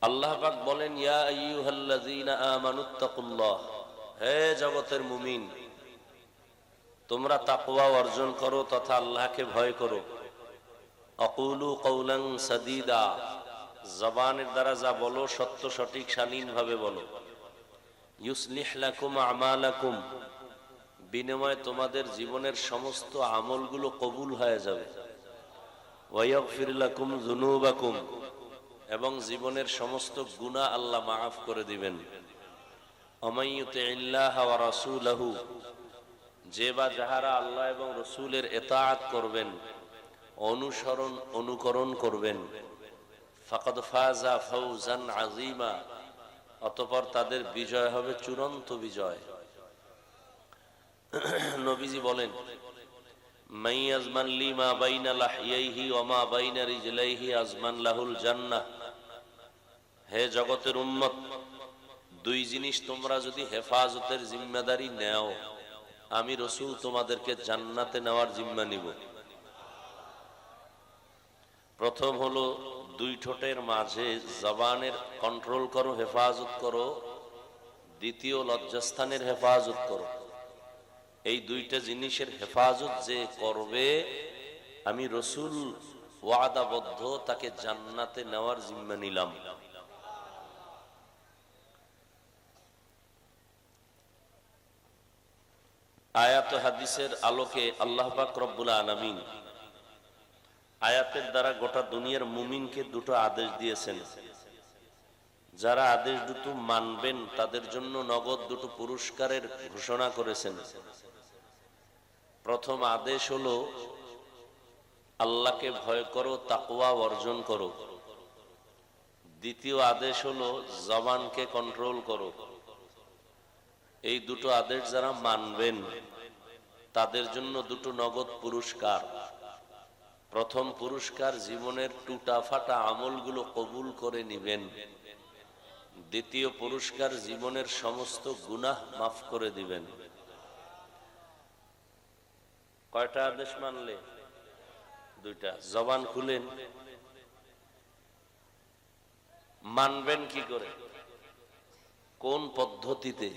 আল্লাহ পাক বলেন, ইয়া আইয়ুহাল্লাযীনা আমানুত্তাকুল্লাহ, হে জগতের মুমিন, তোমরা তাকওয়া অর্জন করো তথা আল্লাহকে ভয় করো। আকুলু কওলান সাদীদা, জবানের দ্বারা যা বলো সত্য সঠিক শালীনভাবে বলো। ইউসলিহ লাকুম আমালাকুম, বিনিময়ে তোমাদের জীবনের সমস্ত আমলগুলো কবুল হয়ে যাবে। ওয়া ইয়াগফির লাকুম যুনুবাকুম, এবং জীবনের সমস্ত গুনাহ আল্লাহ মাফ করে দিবেন। ওমাই ইউতিইল্লাহ ওয়া রাসূলাহু, যে বা যাহারা আল্লাহ এবং রসুলের ইতাআত করবেন, অনুকরণ করবেন, ফাকাদ ফাজা ফাওজান আযীমা, অতঃপর তাদের বিজয় হবে চূড়ান্ত বিজয়। নবীজি বলেন, মান ইয়াজমান লি মা বাইনা লাহইয়াইহি ওয়া মা বাইনা রিজলাইহি আজমান লাহুল জান্নাহ। হে জগতের উম্মত, দুই জিনিস তোমরা যদি হেফাজতের জিম্মাদারি নেও, আমি রসুল তোমাদেরকে জান্নাতে নেওয়ার জিম্মা নিব। প্রথম হলো দুই ঠোঁটের মাঝে জবানের কন্ট্রোল করো, হেফাজত করো। দ্বিতীয় লজ্জাস্থানের হেফাজত করো। এই দুইটা জিনিসের হেফাজত যে করবে, আমি রসুল ওয়াদাবদ্ধ তাকে জান্নাতে নেওয়ার জিম্মা নিলাম। আয়াত হাদিসের আলোকে আল্লাহ পাক রব্বুল আলামিন আয়াতের দ্বারা গোটা দুনিয়ার মুমিনকে দুটো আদেশ দিয়েছেন। যারা আদেশ দুটো মানবেন তাদের জন্য নগদ দুটো পুরস্কারের ঘোষণা করেছেন। প্রথম আদেশ হলো, আল্লাহকে ভয় করো, তাকওয়া অর্জন করো। দ্বিতীয় আদেশ হলো, জবানকে কন্ট্রোল করো। এই দুটো আদেশ যারা মানবেন তাদের জন্য দুটো নগদ পুরস্কার। প্রথম পুরস্কার, জীবনের টুটা ফাটা আমলগুলো কবুল করে নিবেন। দ্বিতীয় পুরস্কার, জীবনের সমস্ত গুনাহ মাফ করে দিবেন। কয়টা আদেশ মানলে? দুইটা। জবান খুলেন, মানবেন কি করে, কোন পদ্ধতিতে?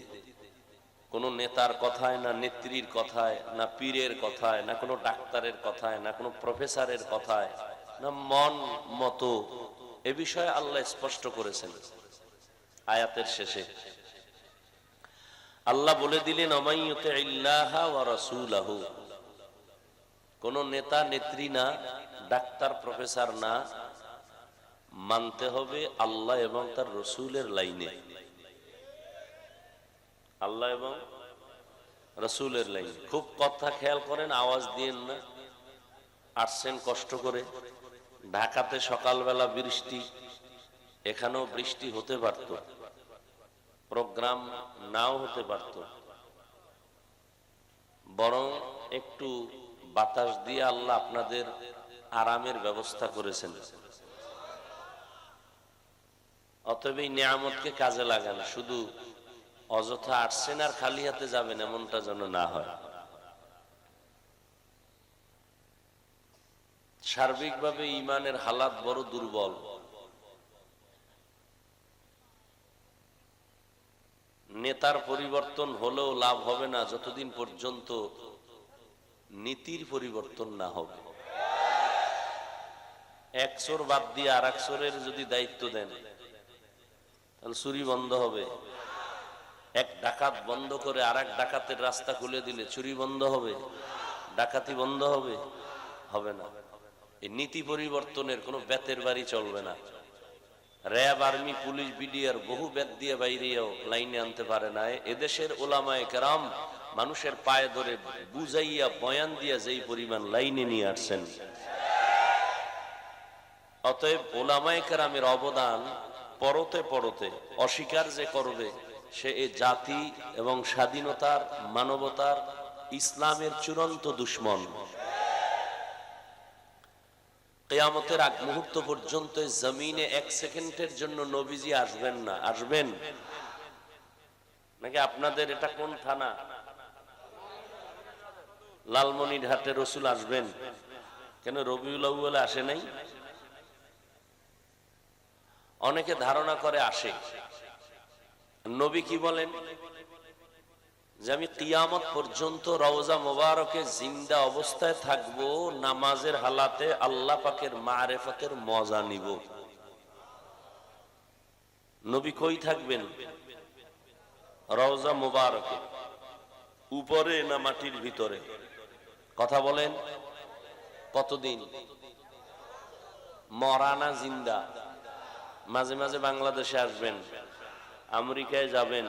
কোন নেতার কথায়, না নেত্রীর কথায়, না পীরের কথায়, না কোনো ডাক্তারের কথায়, না কোনো প্রফেসরের কথায়, না মন মতো? এ বিষয়ে আল্লাহ স্পষ্ট করেছেন আয়াতের শেষে। আল্লাহ বলে দিলেন, ওমাই ইউতিইল্লাহ ওয়া রাসূলাহু, কোন নেতা নেত্রী না, ডাক্তার প্রফেসর না, মানতে হবে আল্লাহ এবং তার রসুলের লাইনে। আল্লাহ এবং রসুলের লাইনে। খুব কথা খেয়াল করেন, আওয়াজ দিয়েন না। আসছেন কষ্ট করে, ঢাকাতে সকালবেলা বৃষ্টি, এখানেও বৃষ্টি হতে পারত, প্রোগ্রাম নাও হতে পারত, বরং একটু বাতাস দিয়ে আল্লাহ আপনাদের আরামের ব্যবস্থা করেছেন। অতএব এই নিয়ামতকে কাজে লাগান। শুধু অযথা আসছেন আর খালি হাতে যাবেন, এমনটা যেন না হয়। সার্বিকভাবে ঈমানের হালাত বড় দুর্বল। নেতার পরিবর্তন হলেও লাভ হবে না যতদিন পর্যন্ত নীতির পরিবর্তন না হবে। এক চোর বাদ দিয়ে আর এক চোরের যদি দায়িত্ব দেন, তাহলে চুরি বন্ধ হবে। এক ডাকাত বন্ধ করে আর এক ডাকাতের রাস্তা খুলে দিলে চুরি বন্ধ হবে, ডাকাতি বন্ধ হবে? হবে না। এই নীতি পরিবর্তনের কোনো বেতের বাড়ি চলবে না। র্যাব, আর্মি, পুলিশ, বিডিআর বহু বেত দিয়ে বাইরেও লাইনে আনতে পারে না। এদেশের ওলামায়ে কেরাম মানুষের পায়ে ধরে বুঝাইয়া বয়ান দিয়া যেই পরিমাণ লাইনে নিয়ে আসছেন। অতএব ওলামায়ে কেরামের অবদান পরতে পরতে অস্বীকার যে করবে, সে এ জাতি এবং স্বাধীনতার, মানবতার, ইসলামের চূড়ান্ত দুশ্মন। কিয়ামতের আগ মুহূর্ত পর্যন্ত জমিনে এক সেকেন্ডের জন্য নবীজি আসবেন না। আসবেন নাকি? আপনাদের এটা কোন থানা? লালমনিরহাটে রসুল আসবেন কেন? রবিউল আউয়ালে আসে নাই? অনেকে ধারণা করে আসে। নবী কি বলেন যে আমি কিয়ামত পর্যন্ত রওজা মোবারকে জিন্দা অবস্থায় থাকবো, নামাজের হালাতে আল্লাহ পাকের মারেফতের মজা নিব। নবী কই থাকবেন? রওজা মোবারকে, উপরে না মাটির ভিতরে? কথা বলেন। কতদিন? মরা না জিন্দা? মাঝে মাঝে বাংলাদেশে আসবেন, আমেরিকায় যাবেন,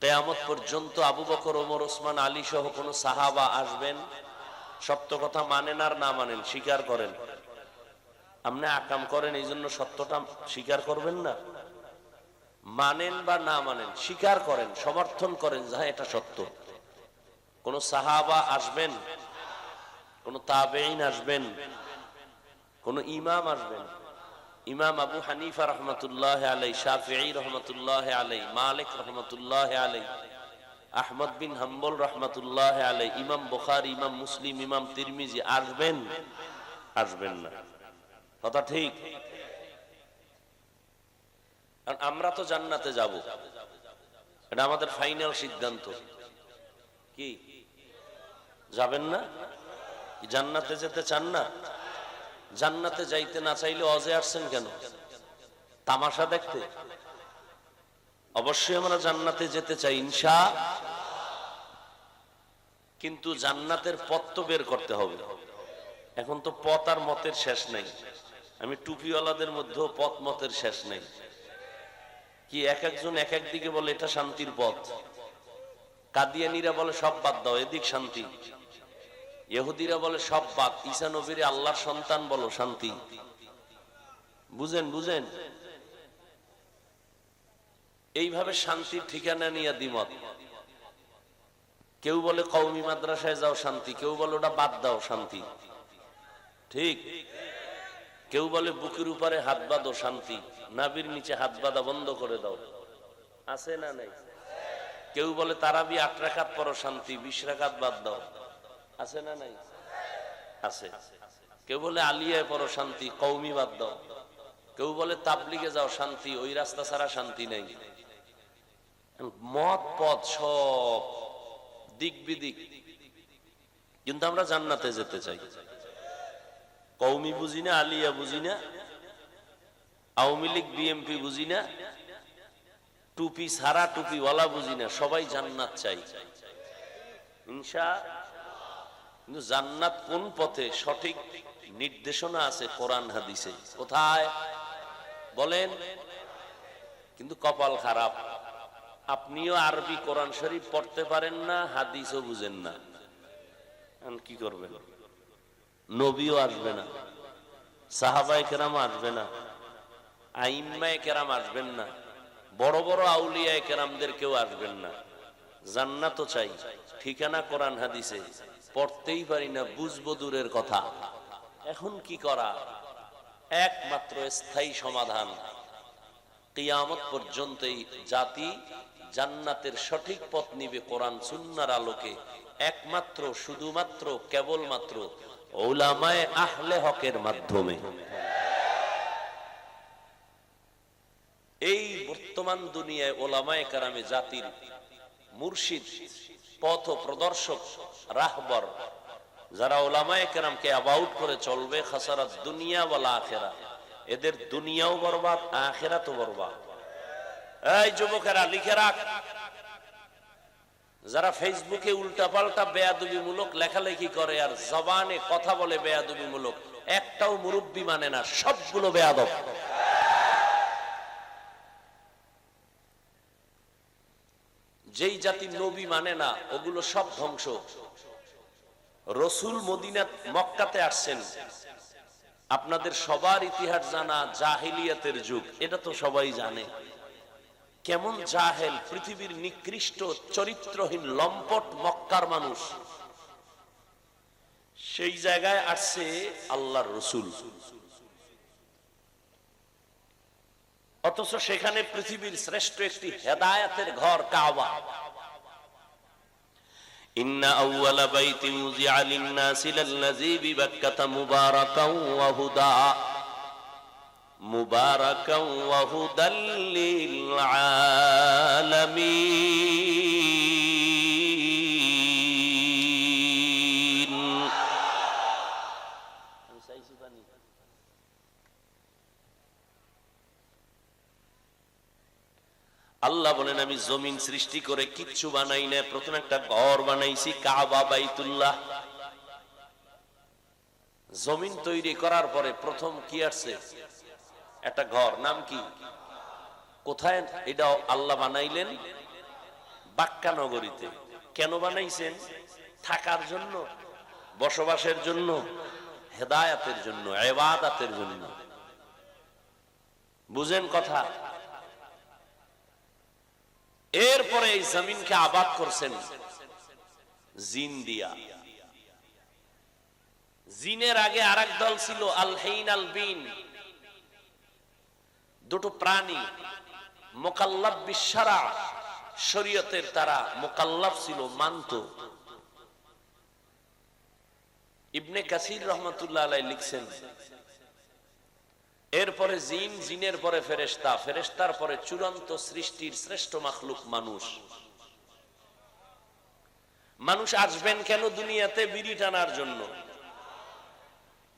কিয়ামত পর্যন্ত আবু বকর, ওমর, ওসমান, আলী সহ কোন সাহাবা আসবেন? সত্য কথা মানেন আর না মানেন, স্বীকার করেন। আপনি আকাম করেন, এই জন্য সত্যটা স্বীকার করবেন না? মানেন বা না মানেন, স্বীকার করেন, সমর্থন করেন যে হ্যাঁ এটা সত্য। কোন সাহাবা আসবেন? কোন তাবেঈন আসবেন? কোন ইমাম আসবেন? ইমাম আবু হানিফা রহমতুল্লাহ আলাইহি, শাফিঈ রহমতুল্লাহ আলাইহি, মালিক রহমতুল্লাহ আলাইহি, আহমদ বিন হাম্বল রহমতুল্লাহ আলাইহি, ইমাম বুখারী, ইমাম মুসলিম, ইমাম তিরমিজি আসবেন? আসবেন না। কথা ঠিক? আমরা তো জান্নাতে যাব, এটা আমাদের ফাইনাল সিদ্ধান্ত। কি যাবেন না? জান্নাতে যেতে চান না? জান্নাতে যাইতে না চাইলে অজে আসছেন কেন? তামাশা দেখতে? অবশ্যই আমরা জান্নাতে যেতে চাই ইনশাআল্লাহ, কিন্তু জান্নাতের পথ তো বের করতে হবে। এখন তো পথ আর মতের শেষ নেই। আমি টুপিওয়ালাদের মধ্যেও পথ মতের শেষ নেই। কি এক একজন এক এক দিকে বলে এটা শান্তির পথ। কাদিয়ানীরা বলে সব বাদ দাও, এদিক শান্তি। ইহুদিরা বলে সব বাদ, ঈসা নবীর আল্লাহর সন্তান বলো, শান্তি। বুঝেন বুঝেন, এইভাবে শান্তির ঠিকানা নিয়ে দ্বিমত। কেউ বলে কওমি মাদ্রাসায় যাও শান্তি, কেউ বলে ওটা বাদ দাও শান্তি। ঠিক? কেউ বলে বুকের উপরে হাত বাঁধো শান্তি, নাভির নিচে হাত বাঁধা বন্ধ করে দাও। আছে না নাই? কেউ বলে তারাবি 8 রাকাত পড়ো শান্তি, 20 রাকাত বাদ দাও। আছে না নাই? আছে। কেউ বলে আলিয়ায় পড়ো শান্তি, কওমি বাদ দাও। কেউ বলে তাবলিগে যাও শান্তি, ওই রাস্তা ছাড়া শান্তি নাই। মত পথ সব দিক বিদিক, কিন্তু আমরা জান্নাতে যেতে চাই। কওমি বুঝি না, আলিয়া বুঝি না, আওয়ামী লীগ বিএমপি বুঝি না, টুপি সারা টুপিওয়ালা বুঝি না, সবাই জান্নাত চাই ইনশাআল্লাহ। কিন্তু জান্নাত কোন পথে, সঠিক নির্দেশনা আছে কোরআন হাদিসে। কোথায় বলেন? কিন্তু কপাল খারাপ, আপনিও আরবি কোরআন শরীফ পড়তে পারেন না, হাদিসও বুঝেন না। কি করবেন? নবীও আসবে না, সাহাবায়ে কেরাম আসবে না, আইম্মায়ে কেরাম আসবেন না, বড় বড় আউলিয়ায়ে কেরামদের কেউ আসবেন না। জান্নাতও চাই, ঠিকানা কোরআন হাদিসে, পড়তেই পারি না, বুঝবো দূরের কথা। এখন কি করা? একমাত্র স্থায়ী সমাধান, কিয়ামত পর্যন্ত এই জাতি জান্নাতের সঠিক পথ নিবে কোরআন সুন্নাহর আলোকে, একমাত্র শুধুমাত্র কেবলমাত্র উলামায়ে আহলে হকের মাধ্যমে। এই বর্তমান দুনিয়ায় উলামায়ে কেরামে জাতির মুর্শিদ, পথ প্রদর্শক, রাহবর, যারা উলামায়ে কেরামকে অ্যাবাউট করে চলবে, খাসারাত দুনিয়া ওয়াল আখিরা, এদের দুনিয়াও বরবাদ, আখিরাতও বরবাদ। এই যুবকেরা লিখে রাখ, যারা ফেসবুকে উল্টাপাল্টা বেয়াদবিমূলক লেখালেখি করে আর জবানে কথা বলে বেয়াদবিমূলক, একটাও মুরব্বি মানে না, সবগুলো বেয়াদব। যেই জাতি নবী মানে না, ওগুলো সব ধ্বংস। রাসূল মদিনা মক্কাতে আসছেন, আপনাদের সবার ইতিহাস জানা, জাহিলিয়াতের যুগ, এটা তো সবাই জানে। কেমন জাহেল, পৃথিবীর নিকৃষ্ট চরিত্রহীন লম্পট মক্কার মানুষ, সেই জায়গায় আসছে আল্লাহর রাসূল, অথচ সেখানে পৃথিবীর শ্রেষ্ঠ একটি হেদায়েতের ঘর কাবা। ইন্না আউওয়ালা বাইতিন উযিআ লিন-নাসি লাল্লাযী বিবাক্কাতা মুবারাকান ওয়া হুদা। মুবারাকাও ওয়া হুদাল লিল আলামিন। আল্লাহ বলেন আমি জমিন সৃষ্টি করে কিচ্ছু বানাই না, প্রথমে একটা ঘর বানাইছি কাবা বাইতুল্লাহ। জমিন তৈরি করার পরে প্রথম কি আসছে? একটা ঘর, নাম কি? কোথায়? এটা আল্লাহ বানাইলেন বাক্কা নগরীতে। কেন বানাইছেন? থাকার জন্য, বসবাসের জন্য, হেদায়াতের জন্য, ইবাদতের জন্য। বুঝেন কথা? এরপরে এই জমিনকে আবাদ করছেন জিন দিয়া। জিনের আগে আরেক দল ছিল আল হাইন আল বিন, দুটো প্রাণী মুকাল্লাফ বিশরা, শরীয়তের তারা মুকাল্লাফ ছিল, মানত। ইবনে কাসির রহমাতুল্লাহ আলাইহি লিখছেন এরপরে জিন, জিনের পরে ফেরেশতা, ফেরেশতার পরে চূড়ান্ত সৃষ্টির শ্রেষ্ঠ মাখলুক মানুষ। মানুষ আসবেন কেন দুনিয়াতে? বিড়ি টানার জন্য,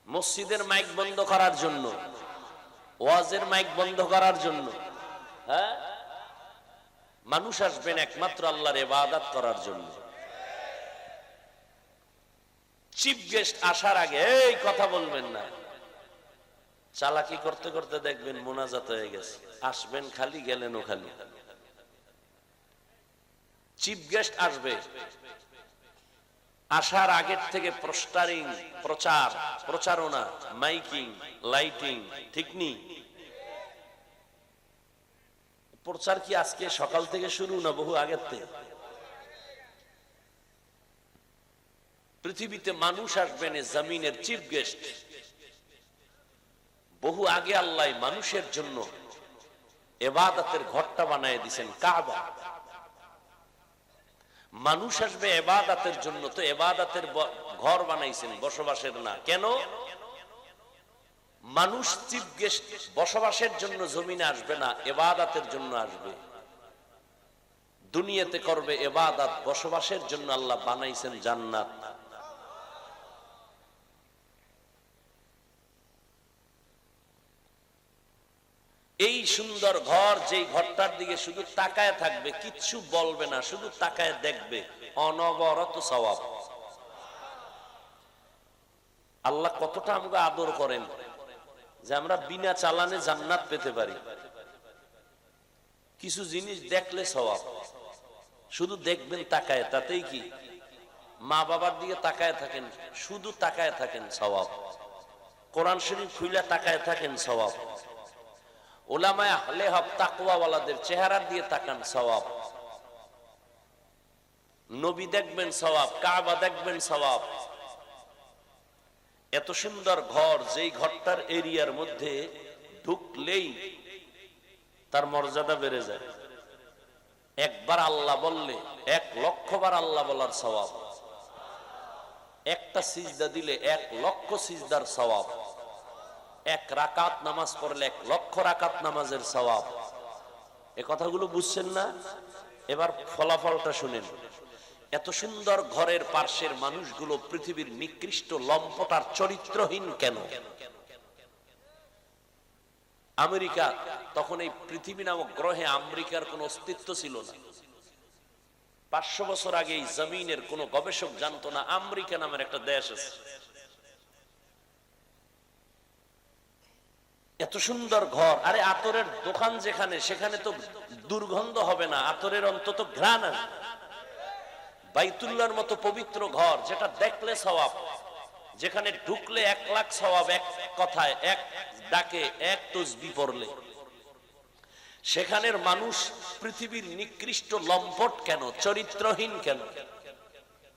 মসজিদের মাইক বন্ধ করার জন্য, ওয়াজের মাইক বন্ধ করার জন্য। হ্যাঁ, মানুষ আসবেন একমাত্র আল্লাহর ইবাদত করার জন্য। চিফ গেস্ট আসার আগে এই কথা বলবেন না, চালাকি করতে করতে দেখবেন মোনাজাত হয়ে গেছে। আসবেন খালি, গেলেনও খালি। চিফ গেস্ট আসবে, আসার আগের থেকে পোস্টারিং, প্রচার, প্রচারণা, মাইকিং, লাইটিং, ঠিক নি? প্রচার কি আজকে সকাল থেকে শুরু না বহু আগের থেকে? পৃথিবীতে মানুষ আসবেন জমিনের চিফ গেস্ট। বহু আগে আল্লাহ মানুষের জন্য ইবাদতের ঘরটা বানায় দিয়েছেন কাবা। মানুষ আসবে ইবাদতের জন্য, তো ইবাদতের ঘর বানাইছেন, বসবাসের না। কেন? মানুষ চিফ গেস্ট বসবাসের জন্য জমিনে আসবে না, ইবাদতের জন্য আসবে। দুনিয়াতে করবে ইবাদত, বসবাসের জন্য আল্লাহ বানাইছেন জান্নাত। এই সুন্দর ঘর, যেই ঘরটার দিকে শুধু তাকায় থাকবে, কিচ্ছু বলবে না, শুধু তাকায় দেখবে, অনবরত সওয়াব। আল্লাহ কতটা আমাকে আদর করেন যে আমরা বিনা চালানে জান্নাত পেতে পারি। কিছু জিনিস দেখলে সওয়াব, শুধু দেখবেন তাকায়, তাতেই কি? মা বাবার দিকে তাকায় থাকেন, শুধু তাকায় থাকেন, সওয়াব। কোরআন শরীফ খুলে তাকায় থাকেন, সওয়াব। উলামায়ে আহলে হক তাকওয়াওয়ালাদের চেহারার দিয়ে তাকান, সওয়াব। নবী দেখবেন, সওয়াব। কাবা দেখবেন, সওয়াব। এত সুন্দর ঘর, যেই ঘরটার এরিয়ার মধ্যে ঢুকলেই তার মর্যাদা বেড়ে যায়। একবার আল্লাহ বললে 1,00,000 বার আল্লাহ বলার সওয়াব। একটা সিজদা দিলে 1,00,000 সিজদার সওয়াব। 1 রাকাত নামাজ পড়লে 1,00,000 রাকাত নামাজের সওয়াব। এ কথাগুলো বুঝছেন না? এবার ফলাফলটা শুনেন। এত সুন্দর ঘরের পার্শ্বের মানুষগুলো পৃথিবীর নিকৃষ্ট, লম্পট আর চরিত্রহীন কেন? আমেরিকা, তখন এই পৃথিবী নামক গ্রহে আমেরিকার কোন অস্তিত্ব ছিল না। 500 বছর আগে এই জমিনের কোন গবেষক জানতো না আমেরিকা নামের একটা দেশ আছে। এত সুন্দর ঘর, আরে আতরের দোকান যেখানে, সেখানে তো দুর্গন্ধ হবে না, আতরের অন্তত ঘ্রাণ আসবে। বাইতুল্লাহর মতো পবিত্র ঘর, যেটা দেখলে সওয়াব, যেখানে ঢুকলে 1,00,000 সওয়াব, এক কথায়, এক ডাকে, এক তাসবিহ পড়লে। সেখানের মানুষ পৃথিবীর নিকৃষ্ট, লম্পট কেন, চরিত্রহীন কেন?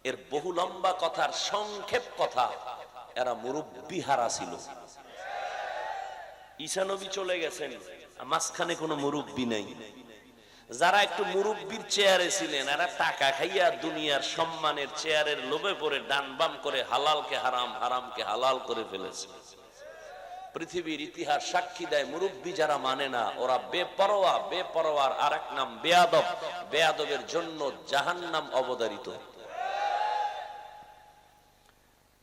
এর বহু লম্বা কথার সংক্ষেপ কথা, এরা মুরব্বি হারা ছিল। ঈসা নবী চলে গেছেন, মাঝখানে কোনো মুরব্বি নাই। যারা একটু মুরব্বির চেয়ারে ছিলেন, এরা টাকা খাইয়া দুনিয়ার সম্মানের চেয়ারের লোভে পড়ে ডান বাম করে হালালকে হারাম, হারামকে হালাল করে ফেলেছে। পৃথিবীর ইতিহাস সাক্ষী দেয় মুরব্বী যারা মানে না ওরা বেপরোয়া, বেপরোয়ার আরেক নাম বেয়াদব, বেয়াদবের জন্য জাহান্নাম অবধারিত।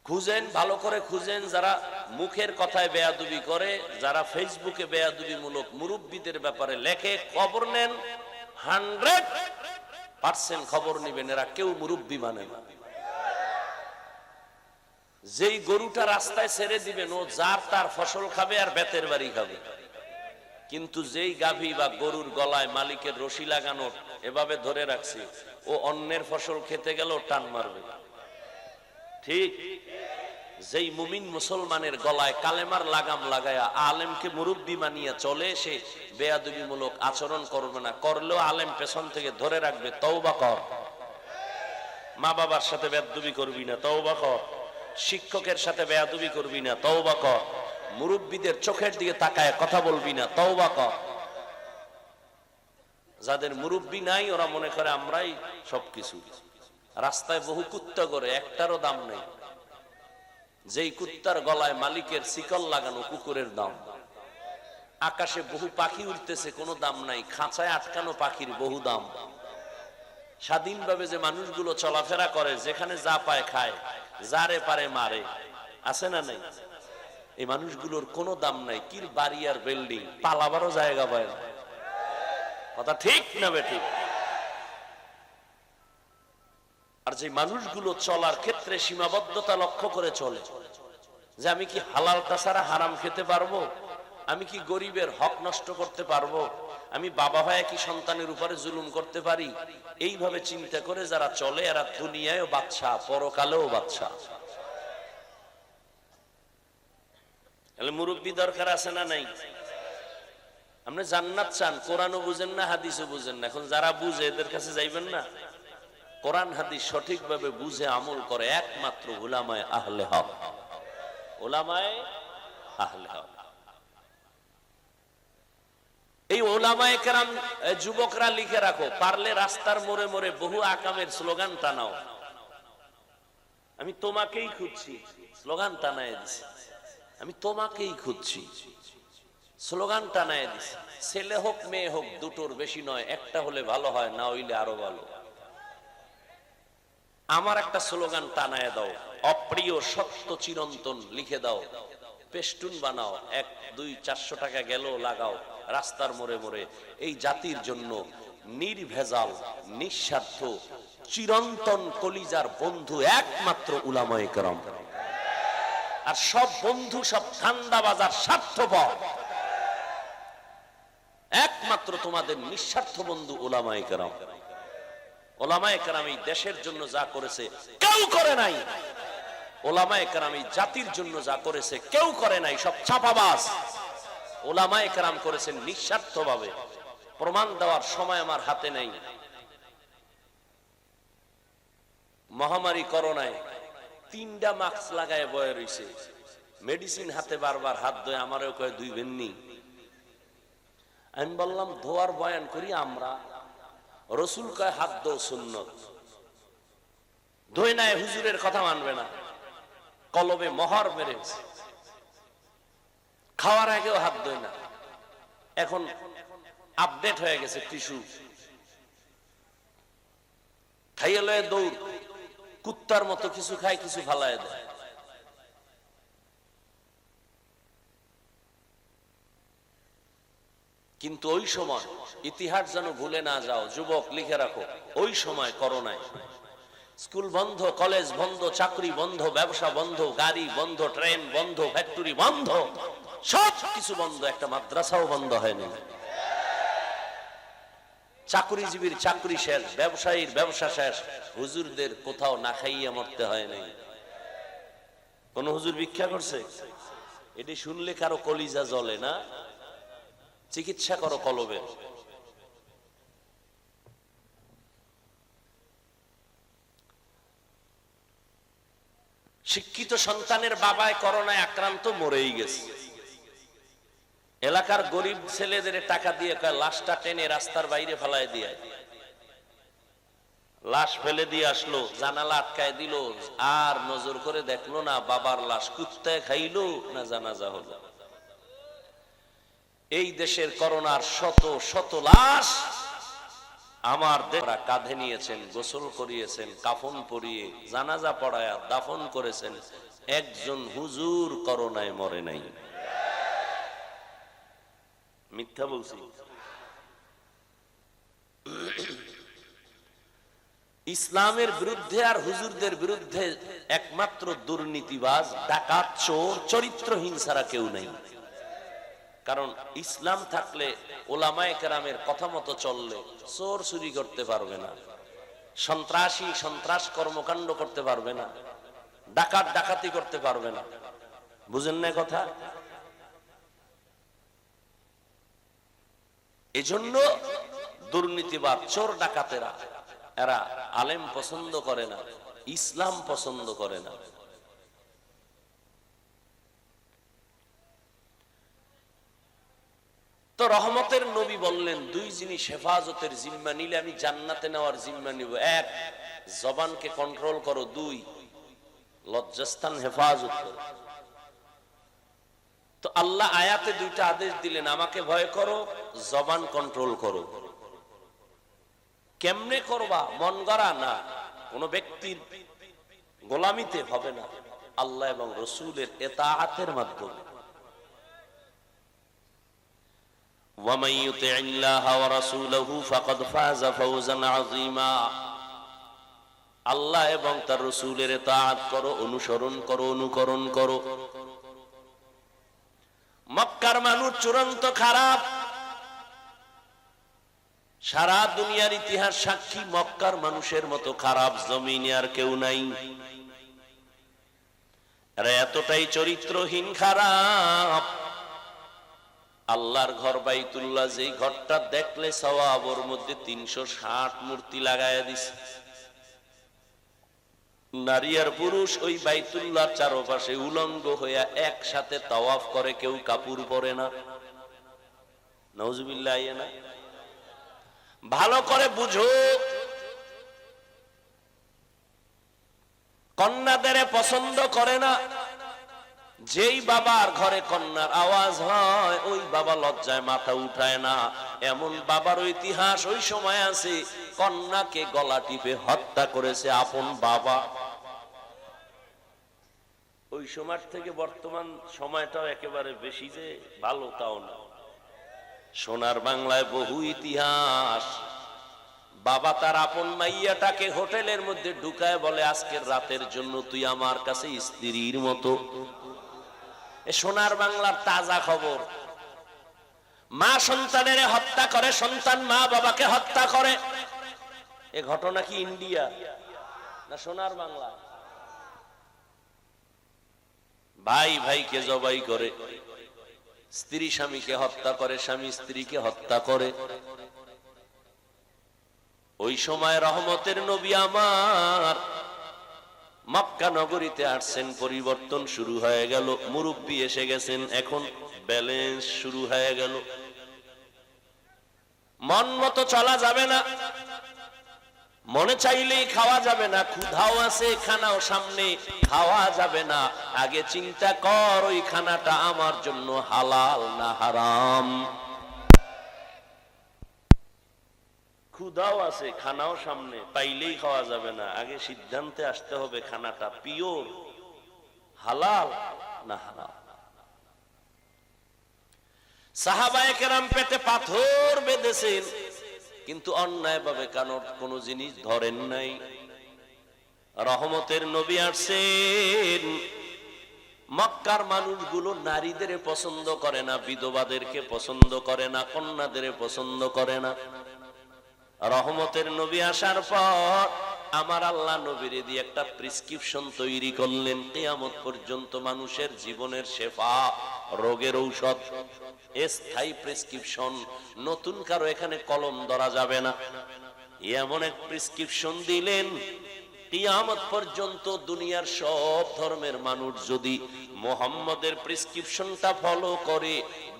খুঁজেন, ভালো করে খুঁজেন, যারা মুখের কথায় বেয়াদবি করে, যারা ফেসবুকে বেয়াদবি মূলক মুরব্বীদের ব্যাপারে লেখে, খবর নেন, 100% খবর নিবেন, এরা কেউ মুরব্বী মানে না। যেই গরুটা রাস্তায় ছেড়ে দিবেন ও যার তার ফসল খাবে আর বেতের বাড়ি খাবে, কিন্তু যেই গাভী বা গরুর গলায় মালিকের রশি লাগানো এভাবে ধরে রাখছে, ও অন্যের ফসল খেতে গেলেও টান মারবে। ঠিক যেই মুমিন মুসলমানের গলায় কালেমার লাগাম লাগায়া আলেমকে মুরব্বী মানিয়া চলে, সে বেয়াদবিমূলক আচরণ করবে না, করলেও আলেম পেছন থেকে ধরে রাখবে, তওবা কর। মা বাবার সাথে বেয়াদবি করবি না, তওবা কর। শিক্ষকের সাথে বেয়াদবি করবি না, তওবা কর। মুরব্বীদের চোখের দিকে তাকায় কথা বলবি না, তওবা কর। যাদের মুরব্বী নাই ওরা মনে করে আমরাই সবকিছু। রাস্তায় বহু কুত্তা করে, একটারও দাম নেই। যেই কুত্তার গলায় মালিকের শিকল লাগানো, কুকুরের দাম। আকাশে বহু পাখি উঠতেছে, কোনো দাম নাই। খাঁচায় আটকানো পাখির বহু দাম। স্বাধীনভাবে যে মানুষগুলো চলাফেরা করে, যেখানে যা পায় খায়, যারে পারে মারে, আছে না নাই? এই মানুষগুলোর কোনো দাম নাই। কির বাড়ি আর বিল্ডিং, পালাবারও জায়গা পায় না। কথা ঠিক না বেঠিক? আর যে মানুষগুলো চলার ক্ষেত্রে সীমাবদ্ধতা লক্ষ্য করে চলে, যে আমি কি হালালটা ছাড়া হারাম খেতে পারবো, আমি কি গরিবের হক নষ্ট করতে পারবো, আমি বাবা ভাই কি সন্তানের উপরে জুলুম করতে পারি, এইভাবে চিন্তা করে যারা চলে এরা দুনিয়ায়ও বাদশা, পরকালেও বাদশা। তাহলে মুরব্বী দরকার আছে না নাই? আপনি জান্নাত চান, কোরআনও বুঝেন না, হাদিসও বুঝেন না। এখন যারা বুঝে এদের কাছে যাইবেন না। কোরআন হাদিস সঠিকভাবে বুঝে আমল করে একমাত্র উলামায়ে আহলে হক। উলামায়ে আহলে হক। এই উলামায়ে কেরাম, যুবকরা লিখে রাখো, পারলে রাস্তার মোড়ে মোড়ে বহু আকামের স্লোগান টানাও। আমি তোমাকেই খুঁজছি, স্লোগান টানায় দিছি। আমি তোমাকেই খুঁজছি, স্লোগান টানায় দিছি। ছেলে হোক মেয়ে হোক, দুটোর বেশি নয়, একটা হলে ভালো হয়, না হইলে আরো ভালো। আমার একটা স্লোগান টানায় দাও, অপ্রিয় সত্য চিরন্তন লিখে দাও, পেস্টুন বানাও, 1, 2, 400 টাকা গেল লাগাও রাস্তার মোড়ে মোড়ে। এই জাতির জন্য নির্ভেজাল, নিঃস্বার্থ, চিরন্তন কলিজার বন্ধু একমাত্র উলামায়ে কেরাম। আর সব বন্ধু সব ধান্দাবাজার, স্বার্থপর। একমাত্র তোমাদের নিঃস্বার্থ বন্ধু উলামায়ে কেরাম। উলামায়ে কেরাম এই দেশের জন্য যা করেছে কেউ করে নাই। উলামায়ে কেরাম এই জাতির জন্য যা করেছে কেউ করে নাই, সব ছাপাবাজ। উলামায়ে কেরাম করেছেন নিঃস্বার্থভাবে। প্রমাণ দেওয়ার সময় আমার হাতে নেই। মহামারী করোনায় 3টা মাস্ক লাগায় বয়ে রইছে, মেডিসিন হাতে বারবার হাত ধোয়, আমারও কয় ধুইবেননি। আমি বললাম ধোয়ার বয়ান করি আমরা, রসুল কয় হাত ধো সুন্নত। ধোয় নাই, হুজুরের কথা মানবে না, কলবে মোহর মেরেছে। খাওয়ার আগেও হাত ধোয় না। এখন আপডেট হয়ে গেছে, টিস্যু খাইয়ে লয়ে দৌড়, কুত্তার মতো কিছু খায়, কিছু ফালায় দেয়। কিন্তু ওই সময় ইতিহাস যেন ভুলে না যাও, যুবক লিখে রাখো, ওই সময় করোনায় স্কুল বন্ধ, কলেজ বন্ধ, চাকরি বন্ধ, ব্যবসা বন্ধ, গাড়ি বন্ধ, ট্রেন বন্ধ, ফ্যাক্টরি বন্ধ, সব কিছু বন্ধ, একটা মাদ্রাসাও বন্ধ হয়নি। চাকরিজীবীর চাকরি শেষ, ব্যবসায়ীর ব্যবসা শেষ, হুজুরদের কোথাও না খাইয়া মরতে হয় নাই। কোন হুজুর ভিক্ষা করছে? এটি শুনলে কারো কলিজা জ্বলে না? চিকিৎসা করো কলবে। শিক্ষিত সন্তানের বাবায় করোনায় আক্রান্ত, মরেই গেছে। এলাকার গরিব ছেলেদের টাকা দিয়ে লাশটা টেনে রাস্তার বাইরে ফেলায় দিয়ে, লাশ ফেলে দিয়ে আসলো, জানালা আটকায় দিল, আর নজর করে দেখলো না বাবার লাশ কুত্তায় খাইলো না জানাজা হলো। এই দেশের করোনার শত শত লাশ আমার দেশরা কাঁধে নিয়েছেন, গোসল করিয়েছেন, কাফন পরিয়ে জানাজা পড়ায়া দাফন করেছেন। একজন হুজুর করোনায় মরে নাই। মিথ্যা বলছি? ইসলামের বিরুদ্ধে আর হুজুরদের বিরুদ্ধে একমাত্র দুর্নীতিবাজ, ডাকাত, চোর, চরিত্রহীন ছাড়া কেউ নেই। কারণ ইসলাম থাকলে ওলামায়ে কেরামের কথা মতো চললে চোর চুরি করতে পারবে না, সন্ত্রাসী সন্ত্রাস কর্মকাণ্ড করতে পারবে না, ডাকাত ডাকাতি করতে পারবে না। বুঝেন না কথা? এজন্য দুর্নীতিবাদ, চোর, ডাকাতেরা এরা আলেম পছন্দ করে না, ইসলাম পছন্দ করে না। তো রহমতের নবী বললেন, দুই জিনিস হেফাজতের জিম্মা নিলে আমি জান্নাতে নেওয়ার জিম্মা নিব। এক, জবানকে কন্ট্রোল করো। দুই, লজ্জাস্থান হেফাজত করো। তো আল্লাহ আয়াতে দুইটা আদেশ দিলেন, আমাকে ভয় করো, জবান কন্ট্রোল করো। কেমনে করবা? মন গড়া না, কোন ব্যক্তির গোলামিতে হবে না, আল্লাহ এবং রসুলের ইতাআতের মাধ্যমে। وَمَن يُطِعِ اللَّهَ وَرَسُولَهُ فَقَدْ فَازَ فَوْزًا عَظِيمًا। আল্লাহ এবং তার রাসূলের ইতাআত করো, অনুসরণ করো, অনুকরণ করো। মক্কার মানুষ চূড়ান্ত খারাপ। সারা দুনিয়ার ইতিহাস সাক্ষী, মক্কার মানুষের মতো খারাপ জমিনে আর কেউ নাই। এরা এতটাই চরিত্রহীন, খারাপ। আল্লাহর ঘর বাইতুল্লাহ, যেই ঘরটা দেখলে সওয়াব, ওর মধ্যে 360 মূর্তি লাগায়া দিছে। নারী আর পুরুষ ওই বাইতুল্লাহর চারপাশে উলঙ্গ হইয়া একসাথে তাওয়াফ করে, কেউ কাপড় পরে না। নাউজুবিল্লাহ। না, ভালো করে বুঝো, কন্যাদের পছন্দ করে না। যেই বাবার ঘরে কন্যার আওয়াজ হয়, ওই বাবা লজ্জায় মাথা উঠায় না। এমন বাবার ইতিহাস ওই সময় আছে, কন্যাকে গলা টিপে হত্যা করেছে আপন বাবা। ওই সময় থেকে বর্তমান সময়টাও একেবারে বেশি যে ভালো তাও না। সোনার বাংলায় বহু ইতিহাস। বাবা তার আপন মাইয়াটাকে হোটেলের মধ্যে ঢুকায় বলে, আজকের রাতের জন্য তুই আমার কাছে স্ত্রীর মতো। সোনার বাংলার তাজা খবর। মা সন্তানের হত্যা করে, সন্তান মা বাবাকে হত্যা করে। এ ঘটনা কি ইন্ডিয়া না সোনার বাংলা? ভাই ভাইকে জবাই করে, স্ত্রী স্বামীকে হত্যা করে, স্বামী স্ত্রীকে হত্যা করে। ওই সময় রহমতের নবী আমার মক্কা নগরীতে আসছেন, পরিবর্তন শুরু হয়ে গেল। মুরব্বী এসে গেছেন, এখন ব্যালেন্স শুরু হয়ে গেল। মন মতো চলা যাবে না, মনে চাইলেই খাওয়া যাবে না। ক্ষুধাও আছে, খানাও সামনে, খাওয়া যাবে না। আগে চিন্তা কর, ওই খানাটা আমার জন্য হালাল না হারাম। ক্ষুধাও আছে, খানাও সামনে, পাইলেই খাওয়া যাবে না। আগে সিদ্ধান্তে আসতে হবে, খানাটা পিওর, হালাল না হারাম। সাহাবায়ে কেরাম পেটে পাথর বেঁধেছেন, কিন্তু অন্যায় ভাবে কোনো জিনিস ধরেন নাই। রহমতের নবী আসছেন। মক্কার মানুষগুলো নারীদের পছন্দ করে না, বিধবাদেরকে পছন্দ করে না, কন্যাদের পছন্দ করে না। রহমতের নবী আসার পর আমার আল্লাহ নবীর দিয়ে একটা প্রেসক্রিপশন তৈরি করলেন, কিয়ামত পর্যন্ত মানুষের জীবনের শেফা, রোগের ঔষধ, স্থায়ী প্রেসক্রিপশন। নতুন কারো এখানে কলম ধরা যাবে না। এমন এক প্রেসক্রিপশন দিলেন, কিয়ামত পর্যন্ত দুনিয়ার সব ধর্মের মানুষ যদি মুহাম্মদের প্রেসক্রিপশনটা ফলো করে,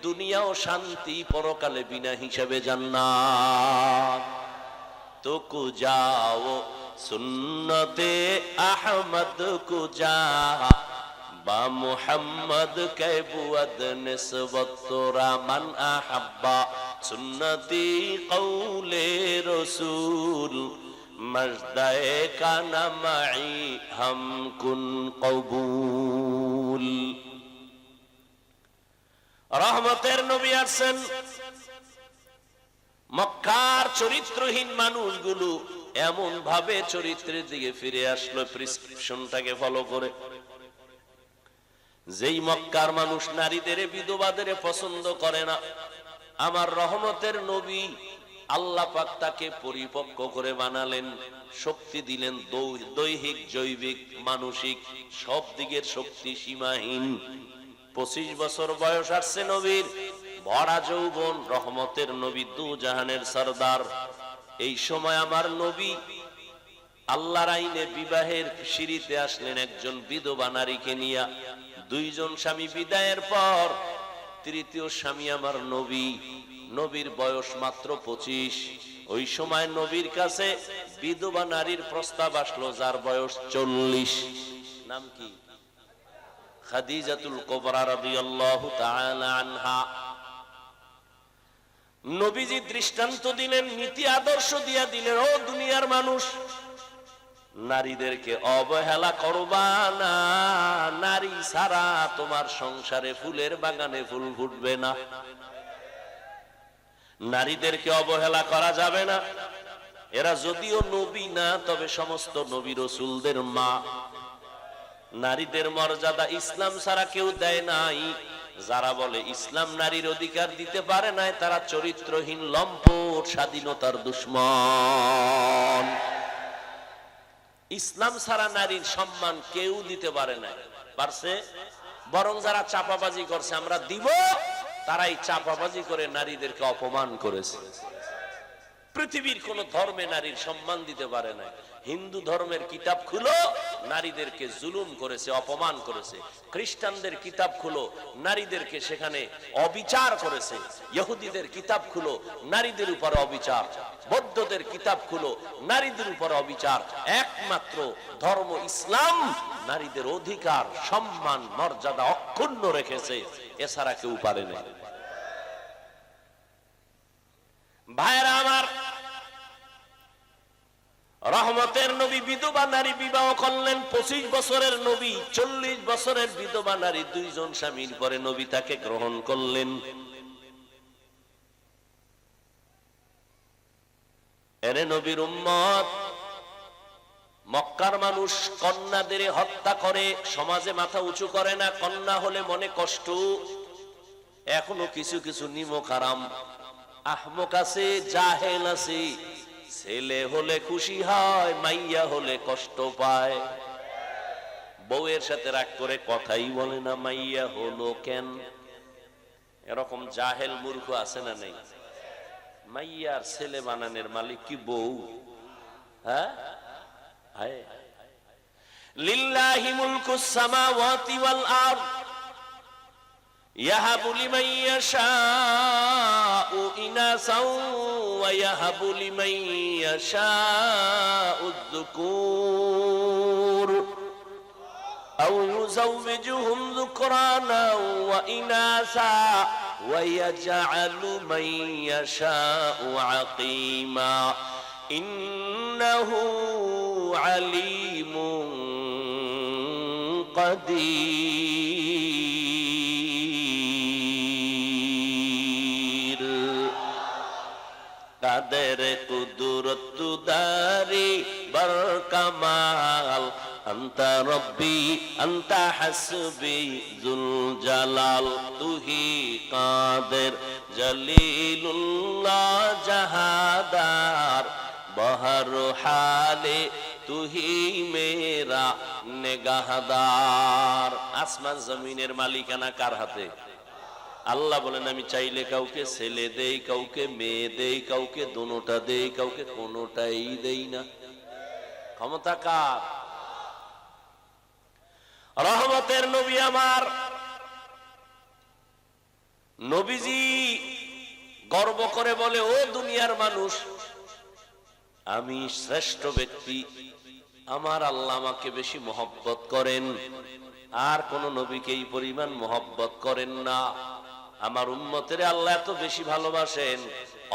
দুনিয়াও শান্তি, পরকালে বিনা হিসাবে জান্নাত। তো কো যাও সুন্নতে আহমদ কো যা, বা মুহাম্মদ কে বুয়াদ নিসবত তোরা মান আহাব্বা সুন্নতি কওলে রাসূল মজদায়ে কানা মাই হাম কুন কবুল। রহমতের নবী আসেন, মক্কার চরিত্রহীন মানুষগুলো এমন ভাবে চরিত্রের দিকে ফিরে আসলো প্রেসক্রিপশনটাকে ফলো করে। যেই মক্কার মানুষ নারীদের বিধবাদের পছন্দ করে না, আমার রহমতের নবী আল্লাহ পাক তাকে পরিপক্ক করে বানালেন, শক্তি দিলেন, দৈহিক জৈবিক মানসিক সব দিকের শক্তি সীমাহীন। 25 বছর বয়স আসছে নবীর, ভরা যৌবন, রহমতের নবী, দু জাহানের সরদার। এই সময় আমার নবী আল্লাহর আইনে বিবাহের সিঁড়িতে আসলেন একজন বিধবা নারীকে নিয়ে। 2 জন স্বামী বিদায়ের পর তৃতীয় স্বামী আমার নবী, নবীর বয়স মাত্র 25। ওই সময় নবীর কাছে বিধবা নারীর প্রস্তাব আসলো যার বয়স 40। নাম কি? খাদিজাতুল কুবরা রাদিয়াল্লাহু তাআলা আনহা। নবীজি দৃষ্টান্ত দিলেন, নীতি আদর্শ দিয়া দিলেন, ও দুনিয়ার মানুষ, নারীদেরকে অবহেলা করবা না, নারী ছাড়া তোমার সংসারে ফুলের বাগানে ফুল ফুটবে না। নারীদেরকে অবহেলা করা যাবে না। এরা যদিও নবী না, তবে সমস্ত নবী রাসূলদের মা। নারীদের মর্যাদা ইসলাম ছাড়া কেউ দেয় নাই। যারা বলে ইসলাম নারীর অধিকার দিতে পারে নাই, তারা চরিত্রহীন, লম্পট, স্বাধীনতার দুশমন। ইসলাম ছাড়া নারীর সম্মান কেউ দিতে পারে নাই, পারছে? বরং যারা চাপাবাজি করছে আমরা দিব, তারাই চাপাবাজি করে নারীদেরকে অপমান করেছে। পৃথিবীর কোন ধর্মে নারীর সম্মান দিতে পারে না। হিন্দু ধর্মের কিতাব খুলো, নারীদেরকে জুলুম করেছে, অপমান করেছে। খ্রিস্টানদের কিতাব খুলো, নারীদেরকে সেখানে অবিচার করেছে। ইহুদিদের কিতাব খুলো, নারীদের উপর অবিচার। বৌদ্ধদের কিতাব খুলো, নারীদের উপর অবিচার। একমাত্র ধর্ম ইসলাম নারীদের অধিকার, সম্মান, মর্যাদা অক্ষুণ্ণ রেখেছে, এছাড়া কেউ পারে না। ভাইরা আমার, রহমতের নবী বিধবা নারী বিবাহ করলেন। 25 বছরের নবী 40 বছরের বিধবা নারী, 2 জন স্বামীর পরে নবী তাকে গ্রহণ করলেন। এরে নবীর উম্মত, মক্কার মানুষ কন্যাদের হত্যা করে, সমাজে মাথা উঁচু করে না। কন্যা হলে মনে কষ্ট। এখনো কিছু কিছু নিমক হারাম আহমক আছে, জাহেল আছে। ছেলে হলে খুশি হয়, মাইয়া হলে কষ্ট পায়। বউয়ের সাথে রাগ করে কথাই বলে না, মাইয়া হলো কেন। এরকম জাহেল মূর্খ আছে না নেই? মাইয়ার ছেলে বানানোর মালিক কি বউ? হ্যাঁ, লিল্লাহি মুলকুস সামাওয়াতি ওয়াল আরদ ইয়াহাবু লিমান ইয়াশাউ ইনাসাও ওয়া ইয়াহাবু লিমান ইয়াশাউ যুকুর আও ইউযাওবিজুহুম যুকরানা ওয়া ইনাসা ওয়া ইয়াজআলু মান ইয়াশাউ আকিমা ইন্নাহু আলিমুন কাদির। কাদের কুদরত দারি বরকামাল আনতা রব্বি আনতা হাসবি যুল জালাল। তুহি কাদের জলিলুল্লাহ জাহাদার বহর হালে তুহি মেরা নেগাহদার। আসমান জমিনের মালিকানা কার হাতে? আল্লাহ বলেন, আমি চাইলে কাউকে ছেলে দেই, কাউকে মেয়ে দেই, কাউকে দোনোটা দেই, কাউকে কোনোটাই দেই না। ক্ষমতা কার? রহমতের নবী আমার নবীজি গর্ব করে বলে, ও দুনিয়ার মানুষ, আমি শ্রেষ্ঠ ব্যক্তি। আমার আল্লাহ আমাকে বেশি মহব্বত করেন। আর কোন নবীকে এই পরিমাণ মহব্বত করেন না। আমার উম্মতের আল্লাহ এত বেশি ভালোবাসেন,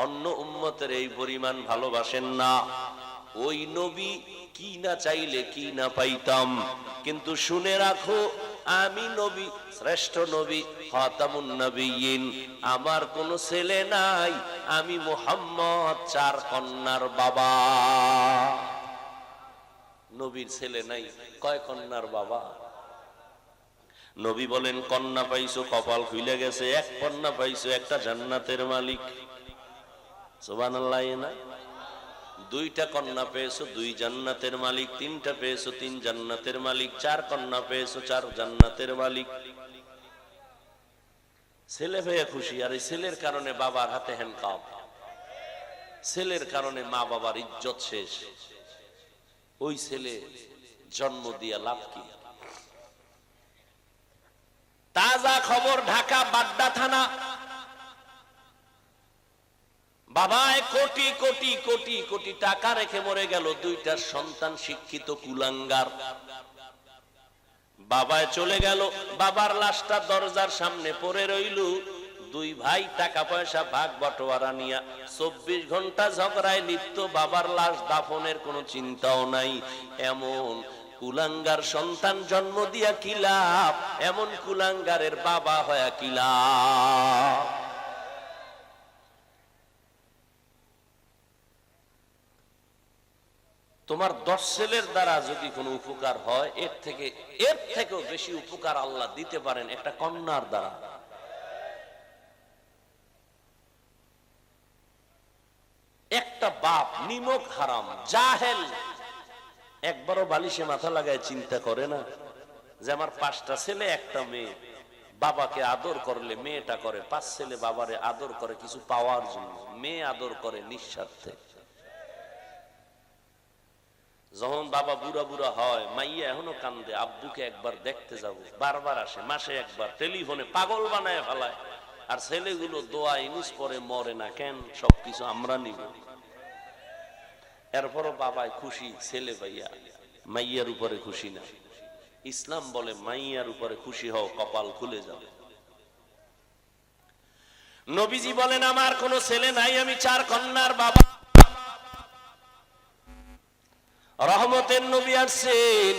অন্য উম্মতের এই পরিমাণ ভালোবাসেন না। ওই নবী কি না চাইলে কি না পাইতাম, কিন্তু শুনে রাখো আমি নবী, শ্রেষ্ঠ নবী, খাতামুন নবিয়্যিন, আমার কোনো ছেলে নাই, আমি মুহাম্মদ 4 কন্যার বাবা। নবীর ছেলে নাই, কয় কন্যার বাবা? নবী বলেন কন্যা পাইছো কপাল খুলে গেছে, এক কন্যা পাইছো একটা জান্নাতের মালিক। সুবহানাল্লাহ। না, 2টা কন্যা পেয়েছো 2 জান্নাতের মালিক, 3টা পেয়েছো 3 জান্নাতের মালিক, 4 কন্যা পেয়েছো 4 জান্নাতের মালিক। ছেলে হয়ে খুশি, আর এই ছেলের কারণে বাবার হাতে হ্যান্ডকাপ, ছেলের কারণে মা বাবার ইজ্জত শেষ। ওই ছেলে জন্ম দিয়া লাভ কি? তাজা খবর, ঢাকা বাড্ডা থানা, বাবায় কোটি কোটি কোটি কোটি টাকা রেখে মরে গেল, 2টা সন্তান শিক্ষিত কুলাঙ্গার। বাবায় চলে গেল, বাবার লাশটা দরজার সামনে পড়ে রইল। 2 ভাই টাকা পয়সা ভাগ বটোয়ারা নিয়া 24 ঘন্টা ঝগড়ায় লিপ্ত, বাবার লাশ দাফনের কোনো চিন্তাও নাই। এমন কুলাঙ্গার সন্তান জন্ম দিয়া কি লাভ, এমন কুলাঙ্গারের বাবা হয়া কি লাভ? তোমার 10 ছেলের দ্বারা যদি কোনো উপকার হয়, এর থেকেও বেশি উপকার আল্লাহ দিতে পারেন একটা কন্যার দ্বারা। একটা বাপ নিমক হারাম জাহেল, একবারও বালিশে মাথা লাগায় চিন্তা করে না যে আমার 5টা ছেলে একটা মেয়ে, বাবাকে আদর করলে মেয়েটা করে, 5 ছেলে বাবারে আদর করে কিছু পাওয়ার জন্য, মেয়ে আদর করে নিঃস্বার্থে। যখন বাবা বুড়া বুড়া হয়, মাইয়া এখনো কান্দে, আব্বুকে একবার দেখতে যাব, বারবার আসে, মাসে একবার, টেলিফোনে পাগল বানায় ফেলায়। আর ছেলেগুলো দোয়া ইনুস পরে মরে না কেন, সবকিছু আমরা নিব। এরপরও বাবায় খুশি ছেলে পাইয়া, মাইয়ার উপরে খুশি না। ইসলাম বলে মাইয়ার উপরে খুশি হও, কপাল খুলে যাবে। নবীজি বলেন আমার কোনো ছেলে নাই, আমি 4 কন্যার বাবা। রহমতের নবী আসছেন,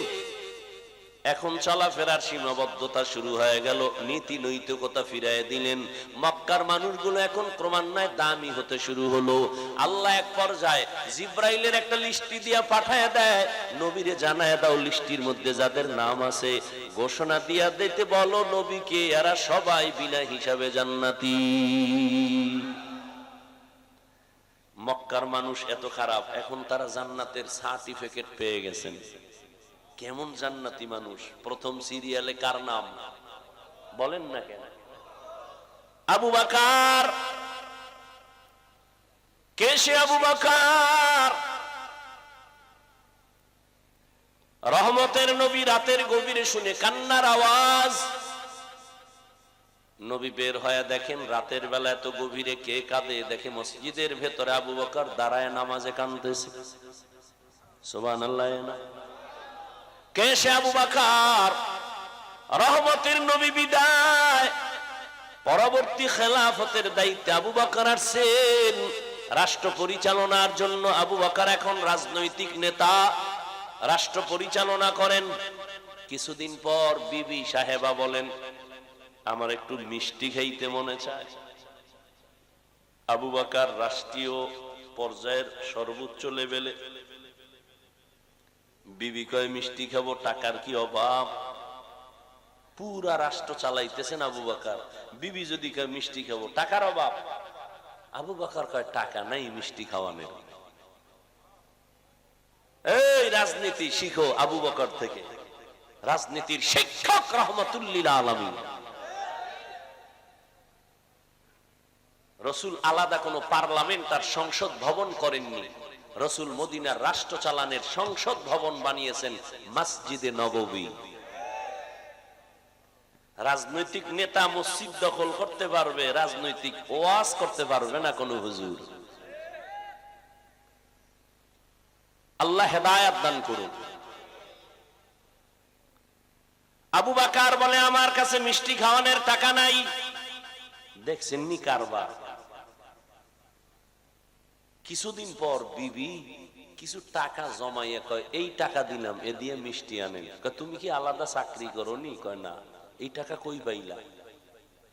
এখন চলাফেরার সীমাবদ্ধতা শুরু হয়ে গেল, নীতি নৈতিকতা ফিরায় দিলেন। মক্কার মানুষগুলো এখন ক্রমান্বয়ে দামি হতে শুরু হলো। আল্লাহ এক পর্যায়ে জিব্রাইলের একটা লিস্টি দিয়া পাঠায় দেয়, নবীরে জানায় দাও লিস্টির মধ্যে যাদের নাম আছে ঘোষণা দিয়া দিতে বলো নবীকে, এরা সবাই বিনা হিসাবে জান্নাতি। মক্কার মানুষ এত খারাপ, এখন তারা জান্নাতের সার্টিফিকেট পেয়ে গেছেন। কেমন জান্নাতি মানুষ? প্রথম সিরিয়ালে কার নাম বলেন না কেন? আবু বকর। কে সে আবু বকর? রহমতের নবী রাতের গভীরে শুনে কান্নার আওয়াজ। নবী বের হয়ে দেখেন রাতের বেলা এত গভীরে কে কাঁদে, দেখে মসজিদের ভেতরে আবু বকর দাঁড়ায় নামাজে কাঁদতেছে। সুবহানাল্লাহ। কে সে আবু বকর? রহমতের নবী বিদায়, পরবর্তী খেলাফতের দায়িত্বে আবু বকর আসছেন রাষ্ট্র পরিচালনার জন্য। আবু বকর এখন রাজনৈতিক নেতা, রাষ্ট্র পরিচালনা করেন। কিছুদিন পর বিবি সাহেবা বলেন আমার একটু মিষ্টি খাইতে মনে চায়। আবু বকর রাষ্ট্রীয় পর্যায়ের সর্বোচ্চ লেভেলে, বিবি কয় মিষ্টি খাবো, টাকার কি অভাব? পুরা রাষ্ট্র চালাইতেছেন আবু বকর, বিবি যদি কয় মিষ্টি খাবো, টাকার অভাব। আবু বকর কয় টাকা নাই মিষ্টি খাওয়ানোর। এই রাজনীতি শিখো আবু বকর থেকে, রাজনীতির শিক্ষক রহমতুল্লিল আলামিন। রসুল আলাদা কোন পার্লামেন্ট আর সংসদ ভবন করেননি, রসুল মদিনার রাষ্ট্র চালানের সংসদ ভবন বানিয়েছেন মসজিদে নববী। রাজনৈতিক নেতা মসজিদ দখল করতে পারবে, রাজনৈতিক ওয়াজ করতে পারবে না কোন হুজুর। আল্লাহ হেদায়েত দান করুন। আবু বকর বলে আমার কাছে মিষ্টি খাওয়ানোর টাকা নাই। দেখছেন নি কারবার। কিছুদিন পর বিবি কিছু টাকা জমাইয়া কয় এই টাকা দিলাম, এ দিয়ে মিষ্টি আনেন। তুমি কি আলাদা চাকরি করো নি? কয় না। এই টাকা কই পাইলা?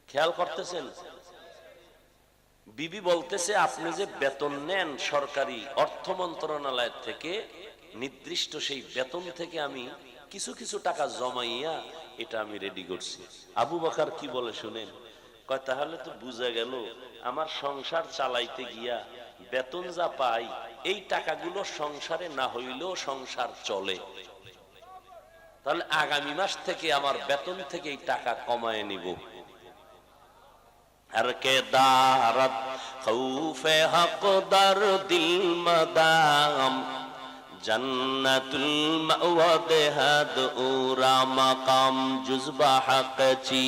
খেয়াল করতেছেন? বিবি বলতেছে আপনি যে বেতন নেন সরকারি অর্থ মন্ত্রণালয় থেকে, নির্দিষ্ট সেই বেতন থেকে আমি কিছু কিছু টাকা জমাইয়া এটা আমি রেডি করছি। আবু বকর কি বলে শুনেন, কয় তাহলে তো বুঝা গেল আমার সংসার চালাইতে গিয়া বেতন যা পাই এই টাকাগুলো সংসারে না হইলেও সংসার চলে, তাহলে আগামী মাস থেকে আমার বেতন থেকে এই টাকা কমায় নিব। हर के दारत खौफे हक दर दिल मदाम जन्नतुल मअवद हद उरा मकाम जुज़बा हक ची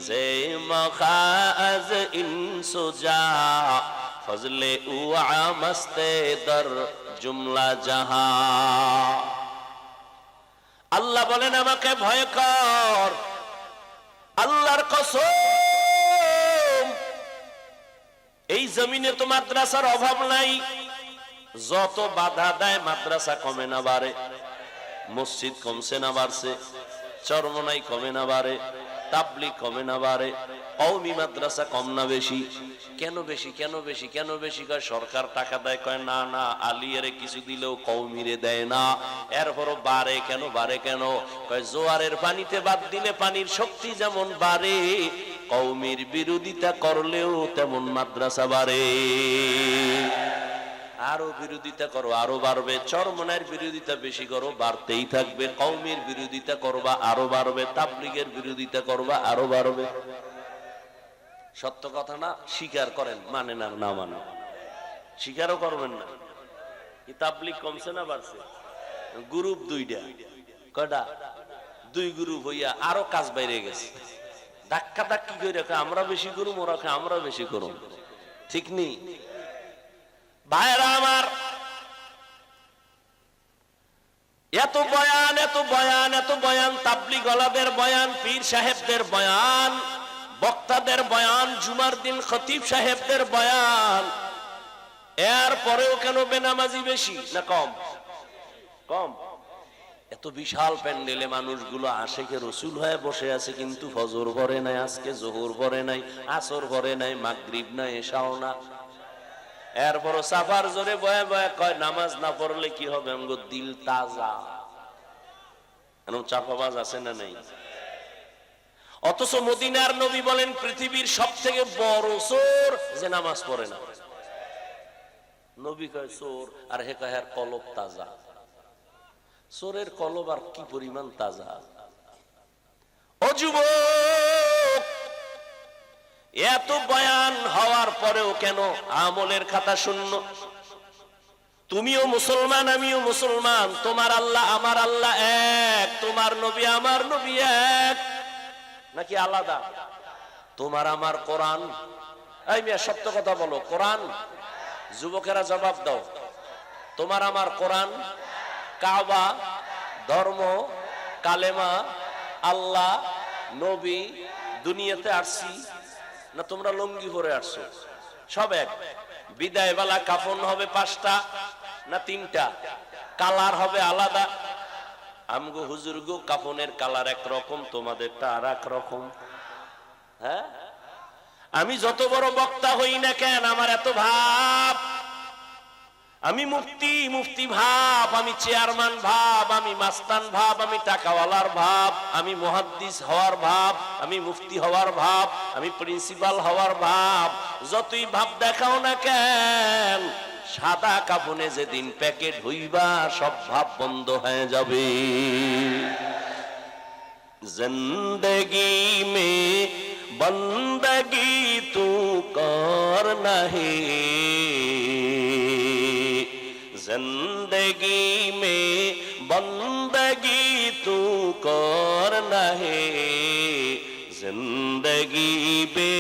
जे मखाज इंसुजा फजले उआ मस्ते दर जुमला जहां। अल्लाह बोलेन আমাকে ভয় কর, আল্লাহর কসম এই জমিনে তো মাদ্রাসার অভাব নাই। যত বাধা দেয় মাদ্রাসা কমে না বাড়ে, মসজিদ কমছে না বাড়ছে, চরমনাই কমে না বাড়ে, তাবলিগ কমে না বাড়ে, কওমি মাদ্রাসা কম না বেশি। কেন বেশি কেন বেশি কেন বেশি? কয় সরকার টাকা দেয়। কয় না না, আলিয়ারে কিছু দিলেও কওমিরে দেয় না। এরপরও বাড়ে কেন? বাড়ে কেন? কয় জোয়ারের পানিতে বাদ দিলে পানির শক্তি যেমন বাড়ে, কওমির বিরোধিতা করলেও তেমন মাদ্রাসা বাড়ে। আরো বিরোধিতা করো আরো বাড়বে, চরমনার বিরোধিতা বেশি করো বাড়তেই থাকবে, কওমির বিরোধিতা করবা আরো বাড়বে, তাবলিগের বিরোধিতা করবা আরো বাড়বে। সত্য কথা না? স্বীকার করেন, মানে না না মানে স্বীকারও করবেন না। এই তাবলিগ কমছে না বাড়ছে? গ্রুপ দুইটা, কয়টা? দুই গ্রুপ হইয়া আরো কাজ বাইরে গেছে। ধাক্কা ধাক্কি করে রাখে আমরা বেশি করুম, ওরা আমরা বেশি করুম। ঠিক নেই ভাইরা আমার? এত বয়ান এত বয়ান এত বয়ান, তাবলিগ ওয়ালাদের বয়ান, পীর সাহেবদের বয়ান, বক্তাদের বয়ান, জুমার দিন খতিব সাহেবদের বয়ান, এর পরেও কেন বেনামাজি বেশি না কম? কম। এত বিশাল প্যান্ডেলে মানুষগুলো আশেকে রসুল হয়ে বসে আছে, কিন্তু ফজর পড়ে নাই, আজকে জোহর পড়ে নাই, আসর পড়ে নাই, মাগরিব না, এশাও না। এরপর সাফার জোরে বয়ে বয়ে কয় নামাজ না পড়লে কি হবে? আমগো দিল তাজা। এরকম চাপাবাজ আছে না নাই? অথচ মদিনার নবী বলেন পৃথিবীর সব থেকে বড় চোর যে নামাজ পড়ে না। নবী কয় চোর, আর হে কয় কলব তাজা। চোরের কলব আর কি পরিমাণ তাজা! ও যুবক, এত বয়ান হওয়ার পরেও কেন আমলের খাতা শূন্য? তুমিও মুসলমান, আমিও মুসলমান, তোমার আল্লাহ আমার আল্লাহ এক, তোমার নবী আমার নবী এক, নাকি আলাদা? তোমার আমার কোরআন, এই মেয়ে সত্য কথা বলো, কোরআন? যুবকেরা জবাব দাও। তোমার আমার কোরআন, কাবা, ধর্ম, কালেমা, আল্লাহ, নবী, দুনিয়াতে আসছি না তোমরা লুঙ্গি পরে আসছো? সব এক। বিদায় বেলা কাফন হবে 5টা না 3টা? কালার হবে আলাদা। আমগো হুজুর গো কাফনের কালার একরকম, তোমাদেরটা আর এক রকম। হ্যাঁ, আমি যত বড় বক্তা হই না কেন, আমার এত ভাব, আমি মুফতি মুফতি ভাব, আমি চেয়ারম্যান ভাব, আমি মাস্তান ভাব, আমি টাকাওয়ালার ভাব, আমি মুহাদ্দিস হওয়ার ভাব, আমি মুফতি হওয়ার ভাব, আমি প্রিন্সিপাল হওয়ার ভাব, যতই ভাব দেখাও না কেন, সাদা কাফনে যেদিন প্যাকেট হইবা সব ভাব বন্ধ হয়ে যাবে। জিন্দেগি মে বন্দগি তু কর নাহি, जिंदगी में बंदगी तू करना है, जिंदगी बे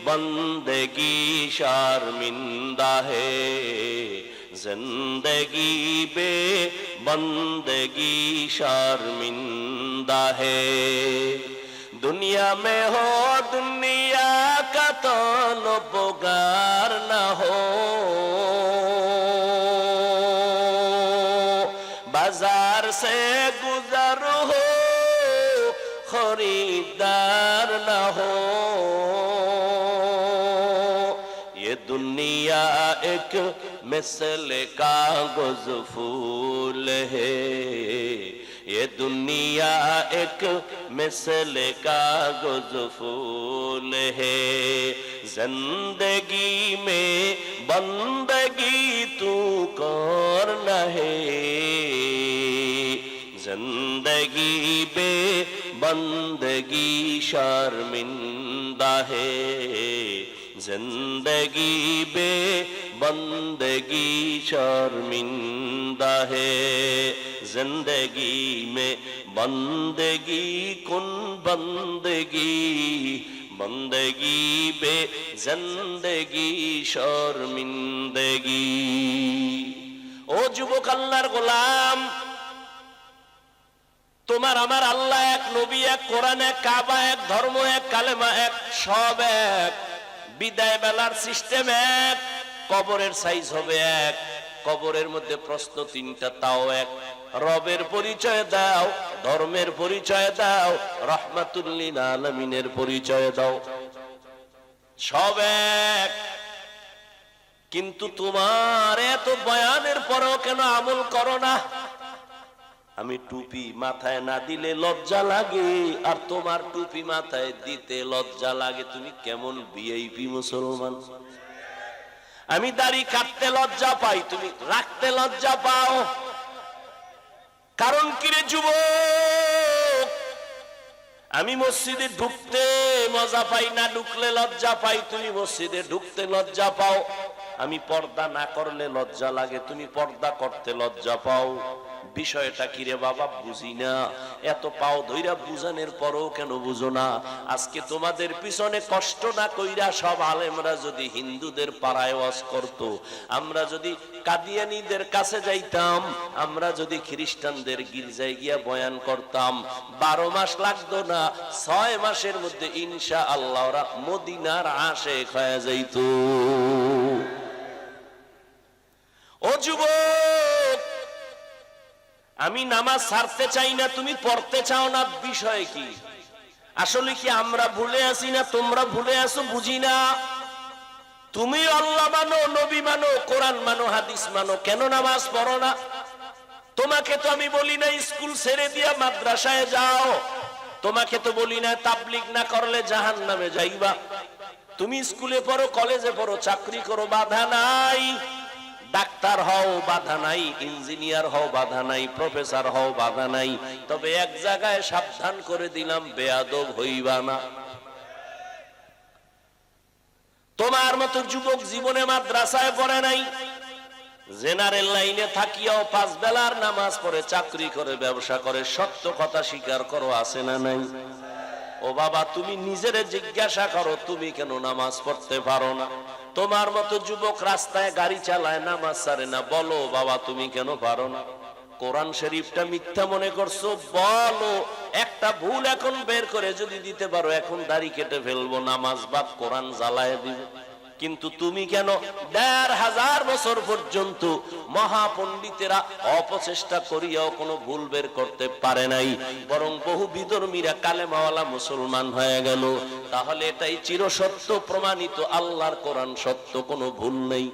बंदगी शर्मिंदा है, जिंदगी बे बंदगी शर्मिंदा है। दुनिया में हो दुनिया का तलबगार न हो, बाजार से गुजर हो खरीदार न हो। ये दुनिया एक मिसल कागज फूल है, ये दुनिया एक मिसल कागज फूल है। जिंदगी में बंदगी तू करना है, जिंदगी बे बंदगी शर्मिंदा है। जिंदगी बे बंदगी शर्मिंदा है। जिंदगी में बंदगी कुन बंदगी, बंदगी बे जिंदगी शर्मिंदगी। ও যুবক আল্লাহর গোলাম, তোমার আমার আল্লাহ এক, নবী এক, কোরআন এক, কাবা এক, ধর্ম এক, কালেমা এক, সব এক। বিদায় বেলার সিস্টেম এক, কবরের সাইজ হবে এক, কবরের মধ্যে প্রশ্ন তিনটা তাও এক। রবের পরিচয় দাও, ধর্মের পরিচয় দাও, রাহমাতুল লিল আলামিনের পরিচয় দাও, সব এক। কিন্তু তোমার এত বয়ানের পরেও কেন আমল করো না? আমি টুপি মাথায় না দিলে লজ্জা লাগে, আর তোমার টুপি মাথায় দিতে লজ্জা লাগে। তুমি কেমন ভিআইপি মুসলমান? আমি দাড়ি কাটতে লজ্জা পাই, তুমি রাখতে লজ্জা পাও। কারণ কি রে যুবক? আমি মসজিদে ঢুকতে মজা পাই, না ঢুকলে লজ্জা পাই, তুমি মসজিদে ঢুকতে লজ্জা পাও। আমি পর্দা না করলে লজ্জা লাগে, তুমি পর্দা করতে লজ্জা পাও। বিষয়টা কি রে বাবা? বুঝি না। এত পাও ধইরা বুঝানোর পরও কেন বুঝো না? আজকে তোমাদের পিছনে কষ্ট না কইরা সব আলেমরা যদি হিন্দুদের পাড়ায় ওয়াজ করত, আমরা যদি কাদিয়ানীদের কাছে যাইতাম, আমরা যদি খ্রিস্টানদের গির্জায় গিয়া বয়ান করতাম, 12 মাস লাগতো না, 6 মাসের মধ্যে ইনশাআল্লাহ ওরা মদিনার আশিক হয়ে যাইত। ও যুবক, আমি নামাজ ছাড়তে চাই না, তুমি পড়তে চাও না, বিষয় কি? আসলে কি আমরা ভুলে আছি না তোমরা ভুলে আছো? বুঝি না। তুমি আল্লাহ মানো, নবী মানো, কোরআন মানো, হাদিস মানো, কেন নামাজ পড়ো না? তোমাকে তো আমি বলি না স্কুল ছেড়ে দিয়া মাদ্রাসায় যাও, তোমাকে তো বলি না তাবলীগ না করলে জাহান্নামে যাইবা। তুমি স্কুলে পড়ো, কলেজে পড়ো, চাকরি করো, বাধা নাই। ডাক্তার হও, বাধা নাই। ইঞ্জিনিয়ার হও, বাধা নাই। প্রফেসর হও, বাধা নাই। তবে এক জায়গায় সাবধান করে দিলাম, বেয়াদব হইবা না। তোমার মতো যুবক জীবনে মাদ্রাসায় পড়ে নাই, জেনারেল লাইনে থাকিয়াও 5 বেলার নামাজ পড়ে, চাকরি করে, ব্যবসা করে। সত্য কথা স্বীকার করো, আছে না নাই? ও বাবা, তুমি নিজেরে জিজ্ঞাসা করো, তুমি কেন নামাজ পড়তে পারো না? তোমার মতো যুবক রাস্তায় গাড়ি চালায়, নামাজ ছাড়ে না, বলো বাবা তুমি কেন পারো না? কোরআন শরীফটা মিথ্যা মনে করছো, বলো। একটা ভুল এখন বের করে যদি দিতে পারো, এখন দাড়ি কেটে ফেলবো, নামাজ বাদ, কোরআন জ্বালায় দিব। কিন্তু তুমি কেন 1500 বছর পর্যন্ত মহাপণ্ডিতেরা অপচেষ্টা করিয়াও কোনো ভুল বের করতে পারে নাই, বরং বহু বিধর্মীরা কালেমাওয়ালা মুসলমান হয়ে গেল? তাহলে এটাই চিরসত্য প্রমাণিত, আল্লাহর কোরআন সত্য, কোনো ভুল নেই।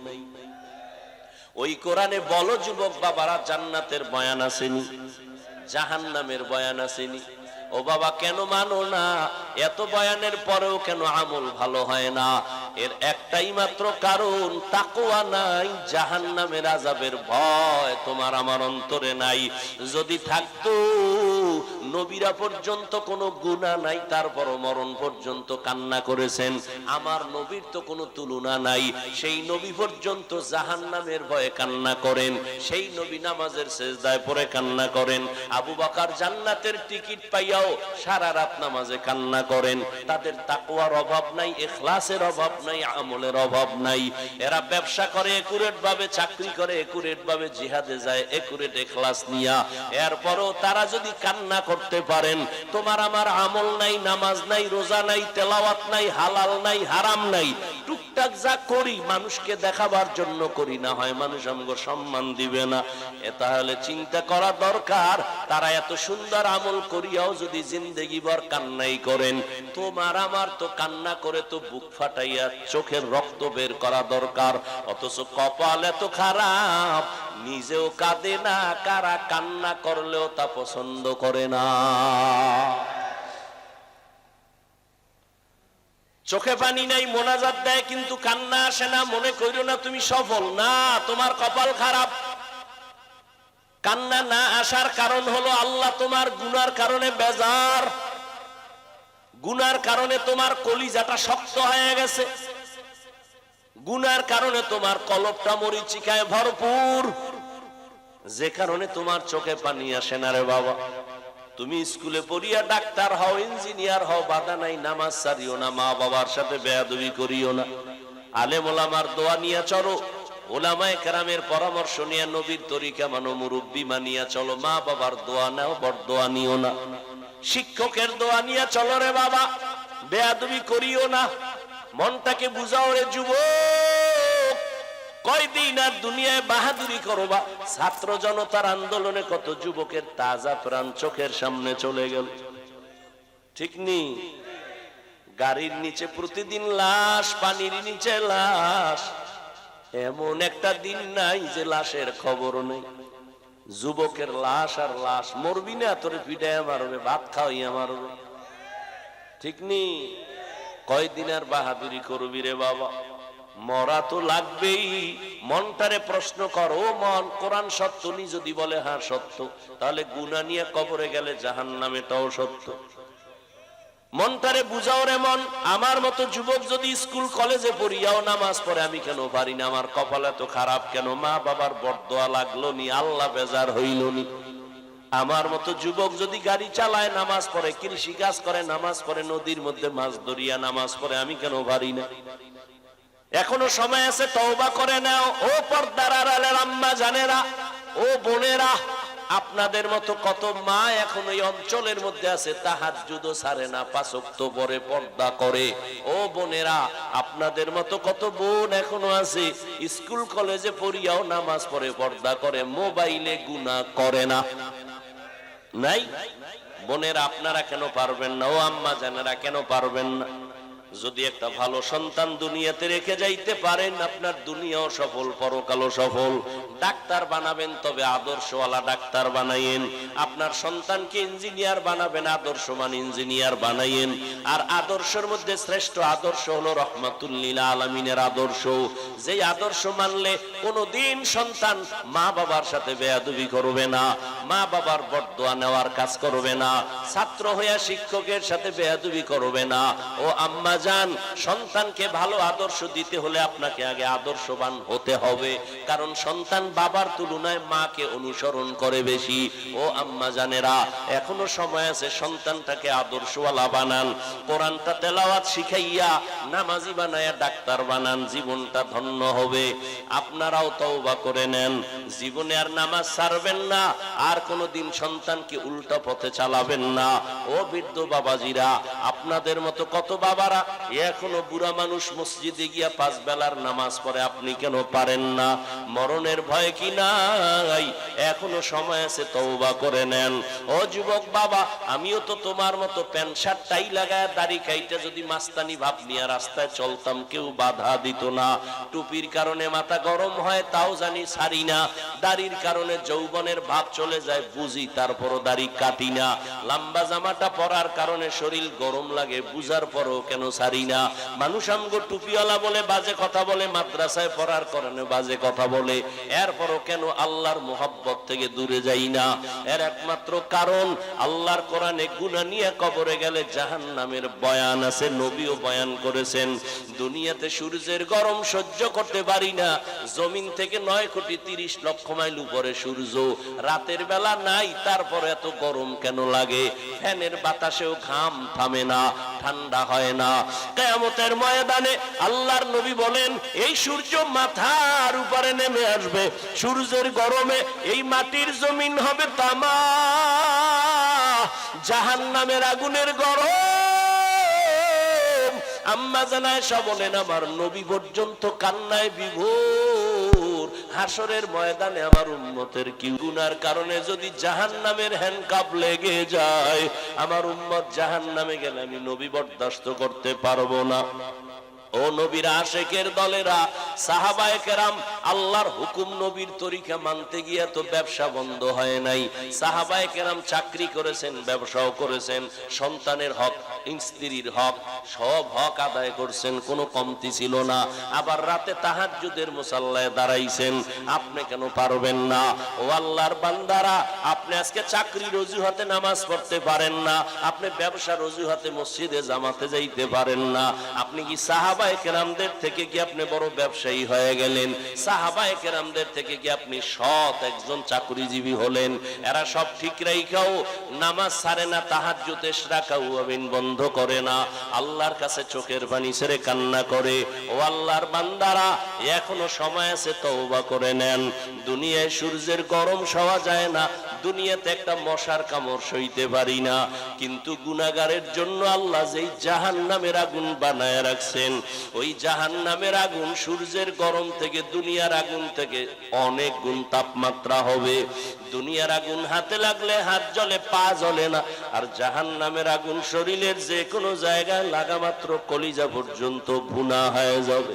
ওই কোরআনে বলো যুবক বাবারা, জান্নাতের বয়ান আসেনি, জাহান্নামের বয়ান আসেনি। ও বাবা, কেন মানো না? এত বয়ানের পরেও কেন আমল ভালো হয় না? এর একটাই মাত্র কারণ, তাকওয়া নাই, জাহান্নামের আযাবের ভয় তোমার আমার অন্তরে নাই। যদি থাকতো নবীরা পর্যন্ত কোনো গুনাহ নাই, তারপর মরণ পর্যন্ত কান্না করেছেন। আমার নবীর তো কোনো তুলনা নাই, সেই নবী পর্যন্ত জাহান্নামের ভয়ে কান্না করেন, সেই নবী নামাজের সেজদায় পড়ে কান্না করেন। আবু বকর জান্নাতের টিকিট পাইয়াও সারা রাত নামাজে কান্না করেন। তাদের তাকওয়ার অভাব নাই, ইখলাসের অভাব নাই, আমলের অভাব নাই। এরা ব্যবসা করে একুরেট ভাবে, চাকরি করে একুরেট ভাবে, জিহাদে যায় একুরেট ইখলাস নিয়া। এরপরও তারা যদি কান্না করতে পারেন, তোমার আমার আমল নাই, নামাজ নাই, রোজা নাই, তেলাওয়াত নাই, হালাল নাই, হারাম নাই, টুকটাক যা করি মানুষকে দেখাবার জন্য করি, না হয় মানুষ আমাকে সম্মান দিবে না। তাহলে চিন্তা করা দরকার, তারা এত সুন্দর আমল করিয়াও যদি জিন্দেগি ভর কান্নাই করেন, তোমার আমার তো কান্না করে তো বুক ফাটাইয়া চোখের রক্ত বের করা দরকার। অথচ কপাল এত খারাপ, নিজেও কাঁদে না, কারা কান্না করলেও তা পছন্দ করে না। চোখে পানি নাই, মোনাজাত দেয় কিন্তু কান্না আসে না, মনে করিও না তুমি সফল, না, তোমার কপাল খারাপ। কান্না না আসার কারণ হলো আল্লাহ তোমার গুনার কারণে বেজার, গুনার কারণে তোমার কলিজাটা শক্ত হয়ে গেছে, গুনার কারণে তোমার কলবটা মরিচিকায় ভরপুর, যে কারণে তোমার চোখে পানি আসে না রে বাবা। তুমি স্কুলে পড়িয়া ডাক্তার হও, ইঞ্জিনিয়ার হও, বাধা নাই, নামাজ ছাড়িও না, মা বাবার সাথে বেয়াদবি করিও না, আলেম ওলামার দোয়া নিয়ে চলো, ওলামায়ে কেরামের পরামর্শ নিয়ে নবীর তরিকা মানো, মুরব্বি মানিয়া চলো, মা বাবার দোয়া নাও, বড়দোয়া নিও না, শিক্ষকের দোয়া নিয়ে চলো রে বাবা, বেয়াদবি করিও না। মনটাকে বুঝাও রে যুবক, কয়দিন আর দুনিয়ায় বাহাদুরি করবা। ছাত্র জনতার আন্দোলনে কত যুবকের তাজা প্রাণ চোখের সামনে চলে গেল, ঠিক নেই? গাড়ির নিচে প্রতিদিন লাশ, পানির নিচে লাশ, এমন একটা দিন নাই যে লাশের খবর নেই। যুবকের লাশ আর লাশ, মরবি না তোরে পিটাইয়া মারবে, ভাত খাওয়াইয়া মারবে, ঠিক নেই? কয়দিন আর বাহাদুরি করবি রে বাবা? মরা তো লাগবেই। মনটারে প্রশ্ন করো, মন কোরআন সত্য নি যদি বলে হ্যাঁ সত্য, তাহলে গুনাহ নিয়ে কবরে গেলে জাহান্নামেটাও সত্য। মনটারে বুঝাও রে মন, আমার মতো যুবক যদি স্কুল কলেজে পড়িয়াও নামাজ পড়ে, আমি কেন পারি না? আমার কপাল এত খারাপ কেন? মা বাবার বরদোয়া লাগলো নি, আল্লাহ বেজার হইল নি? আমার মতো যুবক যদি গাড়ি চালায়, নামাজ পড়ে, কৃষি কাজ করে, নামাজ পড়ে, নদীর মধ্যে মাছ ধরিয়া নামাজ পড়ে, আমি কেন পারি না? এখনো সময় আছে, তওবা করে নাও। ও পর্দার আড়ালের আম্মা জানেরা, ও বোনেরা, আপনাদের মতো কত মা এখন এই অঞ্চলের মধ্যে আছে, তাহাজ্জুদও ছাড়ে না, 5 ওয়াক্ত পরে পর্দা করে। ও বোনেরা, আপনাদের মতো কত বোন এখনো আছে, স্কুল কলেজে পড়িয়াও নামাজ পড়ে, পর্দা করে, মোবাইলে গুনাহ করে না, নাই? বোনেরা আপনারা কেন পারবেন না? ও আম্মা জানেরা কেন পারবেন না? যদি একটা ভালো সন্তান দুনিয়াতে রেখে যাইতে পারেন, আপনার দুনিয়াও সফল, পরকালও সফল। ডাক্তার বানাবেন, তবে আদর্শওয়ালা ডাক্তার বানাইয়েন। আপনার সন্তানকে ইঞ্জিনিয়ার বানাবেন, আদর্শমান ইঞ্জিনিয়ার বানাইয়েন। আর আদর্শের মধ্যে শ্রেষ্ঠ আদর্শ হলো রহমাতুল লিল আলামিনের আদর্শ। যেই আদর্শ মানলে কোনোদিন সন্তান মা বাবার সাথে বেয়াদবি করবে না, মা বাবার বরদোয়া নেওয়ার কাজ করবে না, ছাত্র হইয়া শিক্ষকের সাথে বেয়াদবি করবে না। ও আম্মা জান, সন্তানকে ভালো আদর্শ দিতে হলে আপনাকে আগে আদর্শবান হতে হবে, কারণ সন্তান বাবার তুলনায় মাকে অনুসরণ করে বেশি। ও আম্মা জানেরা, এখনো সময় আছে, সন্তানটাকে আদর্শওয়ালা বানান, কোরআনটা তেলাওয়াত শিখাইয়া নামাজি বানায়া ডাক্তার বানান, জীবনটা ধন্য হবে। আপনারাও তওবা করে নেন, জীবনে আর নামাজ ছাড়বেন না, আর কোনোদিন সন্তানকে উল্টা পথে চালাবেন না। ও বৃদ্ধ বাবাজিরা, আপনাদের মতো কত বাবারা এখনো বুড়া মানুষ মসজিদে গিয়া 5 বেলার নামাজ পড়ে, আপনি কেন পারেন না? মরণের ভয় কি নাই? এখনো সময় আছে, তওবা করে নেন। ও যুবক বাবা, আমিও তো তোমার মতো প্যান্ট শার্ট টাই লাগায়, দাড়ি কাইটা যদি মাস্তানি ভাব নিয়ে রাস্তায় চলতাম, কেউ বাধা দিত না। টুপির কারণে মাথা গরম হয়, তাও জানি ছাড়ি না। দাড়ির কারণে যৌবনের ভাব চলে যায়, বুঝি, তারপরও দাড়ি কাটি না। লম্বা জামাটা পরার কারণে শরীর গরম লাগে, বুঝার পরও কেন ছাড়ি না। মানুষ আমগো টুপিওয়ালা বলে, বাজে কথা বলে, মাদ্রাসায় পড়ার কারণে বাজে কথা বলে, এরপরও কেন আল্লাহর মুহাব্বত থেকে দূরে যাই না? এর একমাত্র কারণ আল্লাহর কোরআনে গুনাহ নিয়ে কবরে গেলে জাহান্নামের বয়ান আছে, নবীও বয়ান করেছেন। দুনিয়াতে সূর্যের গরম সহ্য করতে পারি না, জমিন থেকে 9,30,00,000 মাইল উপরে সূর্য, রাতের বেলা নাই, তারপর এত গরম কেন লাগে? ফ্যানের বাতাসেও ঘাম থামে না, ঠান্ডা হয় না। কিয়ামতের ময়দানে আল্লাহর নবী বলেন, এই সূর্য মাথার উপরে নেমে আসবে, সূর্যের গরমে এই মাটির জমিন হবে তামা, জাহান্নামের আগুনের গরম। আম্মা জান আয়েশা বলেন, আমার নবী পর্যন্ত কান্নায় বিভোর। হাসরের ময়দানে আমার উম্মতের কি গুনার কারণে যদি জাহান্নামের হ্যান্ডকাপ লেগে যায়, আমার উম্মত জাহান্নামে গেলে আমি নবী বরদাস্ত করতে পারবো না। ও নবীর আশেকের দলেরা, সাহাবায়ে কেরাম আল্লাহর হুকুম নবীর তরিকা মানতে গিয়ে তো ব্যবসা বন্ধ হয় নাই। সাহাবায়ে কেরাম চাকরি করেছেন, ব্যবসাও করেছেন, সন্তানের হক, স্ত্রীর হক, সব হক আদায় করছেন, কোনো কমতি ছিল না। আবার রাতে তাহাজ্জুদের মুসাল্লায় দাঁড়াইছেন, আপনি কেন পারবেন না? ও আল্লাহর বান্দারা, আপনি আজকে চাকরির অজুহাতে নামাজ পড়তে পারেন না, আপনি ব্যবসার অজুহাতে মসজিদে জামাতে যাইতে পারেন না, আপনি কি সাহাবায়ে কেরামদের থেকে কি আপনি বড় ব্যবসায়ী হয়ে গেলেন? সাহাবায়ে কেরামদের থেকে কি আপনি সৎ একজন চাকরিজীবী হলেন? এরা সব ঠিক রাইখাও নামাজ ছাড়ে না, তাহাজ্জুদ ইশরাকাউ আমিন বন্ধ করে না, আল্লাহর কাছে চোখের পানি ছেড়ে কান্না করে। ও আল্লাহর বান্দারা, এখনো সময় আছে, তওবা করে নেন। দুনিয়ায় সূর্যের গরম সওয়া যায় না, দুনিয়াতে একটা মশার কামড় সইতে পারি না, কিন্তু গুনাহগারের জন্য আল্লাহ যেই জাহান্নামের আগুন বানায় রাখছেন, ওই জাহান্নামের আগুন সূর্যের গরম থেকে, দুনিয়ার আগুন থেকে অনেক গুণ তাপমাত্রা হবে। দুনিয়ার আগুন হাতে লাগলে হাত জ্বলে, পা জ্বলে না, আর জাহান্নামের আগুন শরীরের যে কোনো জায়গায় লাগা মাত্র কলিজা পর্যন্ত ভুনা হয়ে যাবে।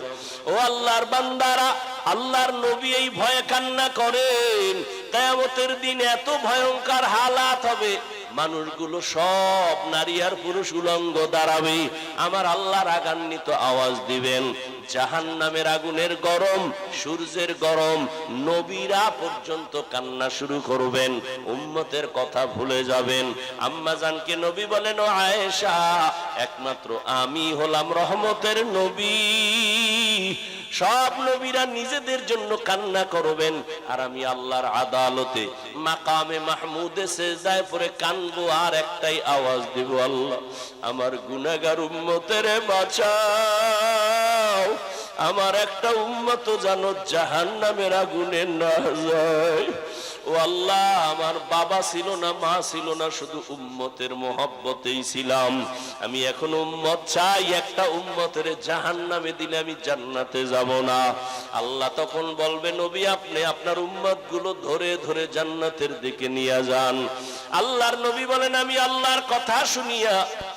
ও আল্লাহর বান্দারা, আল্লাহর নবী এই ভয়ে কান্না করেন, কিয়ামতের দিন এত ভয়ঙ্কর হালাত হবে, মানুষগুলো সব নারী আর পুরুষ উলঙ্গ দাঁড়াবে, আমার আল্লাহ রাগান্বিত আওয়াজ দিবেন। জাহান্নামের আগুনের গরম, সূর্যের গরম, নবীরা পর্যন্ত কান্না শুরু করবেন, উম্মতের কথা ভুলে যাবেন। আম্মা জানকে নবী বলেন, ও আয়েশা, একমাত্র আমি হলাম রহমতের নবী, সব নবীরা নিজেদের জন্য কান্না করবেন, আর আমি আল্লাহর আদালতে মাকামে মাহমুদে সেজদায় পড়ে কানবো, আর একটাই আওয়াজ দিব, আল্লাহ আমার গুনাহগার উম্মতের বাঁচাও, আমার একটা উম্মত যেন জাহান্নামের আগুনে না যায়। ও আল্লাহ, আমার বাবা ছিল না, মা ছিল না, শুধু উম্মতের মহব্বতেই ছিলাম, আমি এখন উম্মত চাই, একটা উম্মতের জাহান্নামে দিলে আমি জান্নাতে যাব না। আল্লাহ তখন বলবে, নবী আপনি আপনার উম্মত গুলো ধরে ধরে জান্নাতের দিকে নিয়ে যান। আল্লাহর নবী বলেন, আমি আল্লাহর কথা শুনিয়া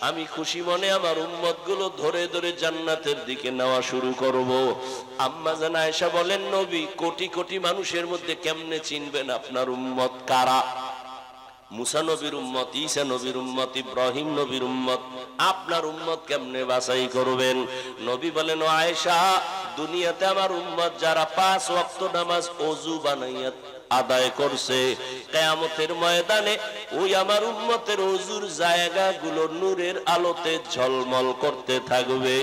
আমি খুশি মনে আমার উম্মত গুলো ধরে ধরে জান্নাতের দিকে নেওয়া শুরু করব। আম্মা জান আয়েশা বলেন, নবী কোটি কোটি মানুষের মধ্যে কেমনে চিনবেন আপনার উম্মত কারা? মুসা নবীর উম্মত, ঈসা নবীর উম্মত, ইব্রাহিম নবীর উম্মত, আপনার উম্মত কেমনে বাছাই করবেন? নবী বলেন, ও আয়েশা, দুনিয়াতে আমার উম্মত যারা 5 ওয়াক্ত নামাজ ওযু বানাইয়া আদায় করছে, কিয়ামতের ময়দানে ওই আমার উম্মতের ওযুর জায়গাগুলো নূরের আলোতে ঝলমল করতে থাকবে।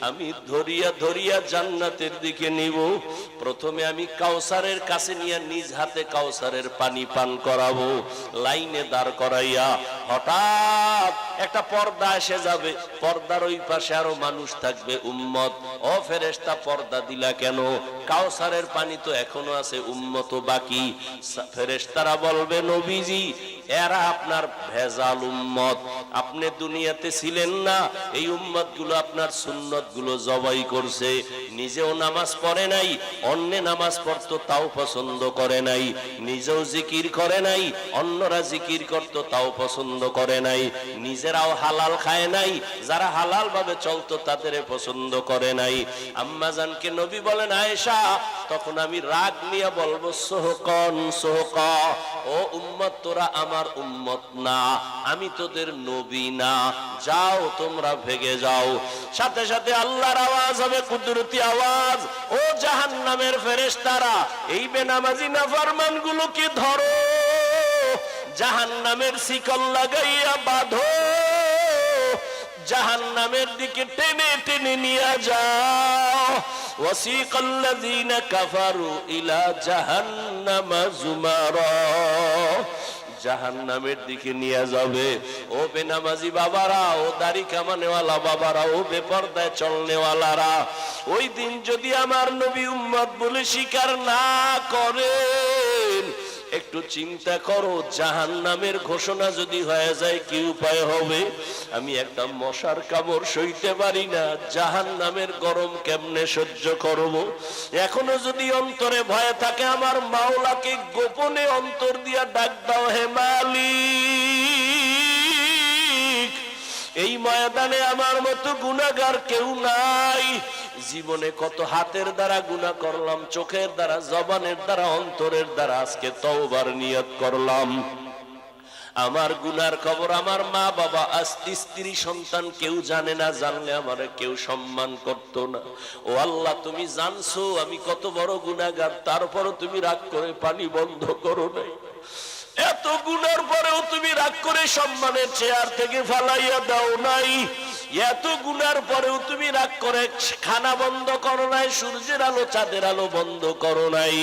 আমি ধরিয়া ধরিয়া জান্নাতের দিকে নিব। প্রথমে আমি কাউসারের কাছে নিয়ে নিজ হাতে কাউসারের পানি পান করাবো, লাইনে দাঁড় করাইয়া। হঠাৎ একটা পর্দা এসে যাবে, পর্দার ওই পাশে আরো মানুষ থাকবে, উম্মত। ও ফেরেশতা, পর্দা দিলা কেন? কাউসারের পানি তো এখনো আছে, উম্মত বাকি। ফেরেশতারা বলবে, নবীজি এরা আপনার ভেজাল উম্মত, আপনি দুনিয়াতে ছিলেন না, এই উম্মত গুলো আপনার সুন্নত গুলো জবাই করছে, নিজেও নামাজ পড়ে নাই, অন্য নামাজ পড়তো তাও পছন্দ করে নাই, নিজেও জিকির করে নাই, অন্যরা জিকির করতো তাও পছন্দ করে নাই, নিজেরাও হালাল খায় নাই, যারা হালাল ভাবে চলতো তাদের পছন্দ করে নাই। আম্মা জানকে নবী বলেন, আয়েশা, তখন আমি রাগ নিয়ে বলবো, সোহকন সোহক, ও উম্মত তোরা আমার উম্মত না, আমি তোদের নবী না, যাও তোমরা ভেগে যাও। সাথে সাথে আল্লাহর আওয়াজ হবে, কুদরতি আওয়াজ, ও জাহান্নামের ফেরেশতারা এই বেনামাজি নাফরমান গুলোকে ধরো, জাহান্নামের শিকল লাগাইয়া বাঁধো, জাহান্নামের দিকে টেনে টেনে নিয়ে যাও। ওয়াসিকাল্লাযীনা কাফারু ইলা জাহান্নামা যুমারা, জাহান্নামের দিকে নিয়ে যাবে। ও বেনামাজি বাবারা, ও দাড়ি কামানেওয়ালা বাবারা, ও বেপরদায় চলনেওয়ালারা, ওই দিন যদি আমার নবী উম্মত বলে স্বীকার না করেন, একটু চিন্তা করো, জাহান্নামের ঘোষণা যদি হয়ে যায় কি উপায় হবে? আমি একটা মশার কামড় সইতে পারি না, জাহান্নামের গরম কেমনে সহ্য করব? এখনো যদি অন্তরে ভয় থাকে, আমার মাওলাকে গোপনে অন্তর দিয়া ডাক দাও, হে মালিক, এই ময়দানে আমার মতো গুনাহগার কেউ নাই। জীবনে কত হাতের দ্বারা গুনাহ করলাম, চোখের দ্বারা, জবানের দ্বারা, অন্তরের দ্বারা, আজকে তওবার নিয়ত করলাম। আমার গুনার খবর আমার মা বাবা, স্ত্রী সন্তান কেউ জানে না, জানলে আমারে কেউ সম্মান করত না। ও আল্লাহ, তুমি জানছো আমি কত বড় গুনাহগার, তারপরও তুমি রাগ করে পানি বন্ধ করো নাই। এত গুনার পরেও তুমি রাগ করে সম্মানের চেয়ার থেকে ফালাইয়া দাও নাই। এত গুনার পরেও তুমি রাগ করে খানা বন্ধ করো নাই, সূর্যের আলো চাঁদের আলো বন্ধ করো নাই।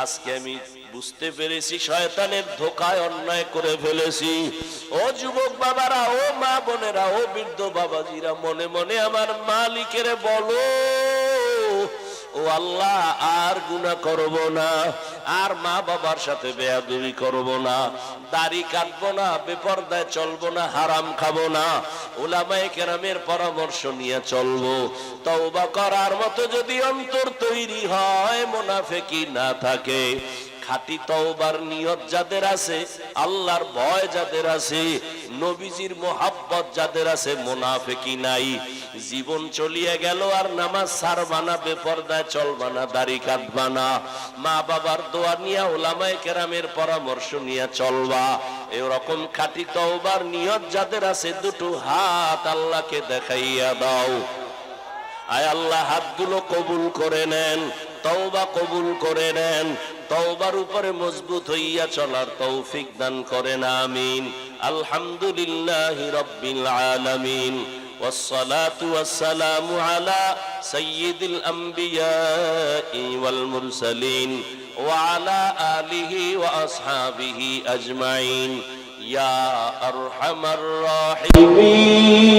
আজকে আমি বুঝতে পেরেছি শয়তানের ধোকায় অন্যায় করে ফেলেছি। ও যুবক বাবারা, ও মা বোনেরা, ও বৃদ্ধ বাবাজিরা, মনে মনে আমার মালিকের বলো, ও আল্লাহ, আর গুনাহ করব না, আর মা বাবার সাথে বেয়াদবি করব না, দাড়ি কাটবো না, বেপরদায় চলবো না, হারাম খাবো না, উলামায়ে কেরামের পরামর্শ নিয়ে চলবো। তওবা করার মতো যদি অন্তর তৈরি হয়, মুনাফিকি না থাকে, খাঁটি তওবার নিয়ত যাদের আছে, আল্লাহর ভয় যাদের আছে, নবীজির মোহাব্বত যাদের আছে, মুনাফিকি নাই। জীবন চলিয়ে গেল আর নামাজ ছাড়বা না, বেপরদায় চলবা না, দাড়ি কাটবা না, মা বাবার দোয়া নিয়ে, উলামায়ে কেরামের পরামর্শ নিয়ে চলবা। এরকম খাঁটি তওবার নিয়ত যাদের আছে, দুটো হাত আল্লাহকে দেখাইয়া দাও। আয় আল্লাহ, হাতগুলো কবুল করে নেন, তওবা কবুল করে নেন, তওবার উপরে মজবুত হইয়া চলার তৌফিক দান করেন, আমিন। আলহামদুলিল্লাহি রাব্বিল আলামিন, ওয়াসসালাতু ওয়াসসালামু আলা সাইয়্যিদিল আমবিয়াই ওয়াল মুরসালিন ওয়া আলা আলিহি ওয়া আসহাবিহি আজমাইন। ইয়া আরহামার রাহিমিন,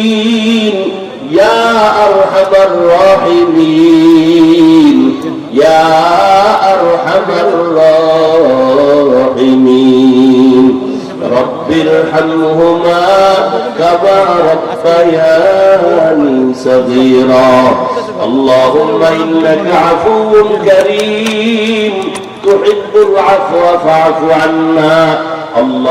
ইয়া আরহামার রাহিমিন, ইয়া আরহামার রাহিমিন। রব্বির হামহুমা কামা রাব্বায়ানি সগীরা। আল্লাহুম্মা ইন্নাকা আফুউন কারীম তুহিব্বুল আফওয়া ফা'ফু আন্না।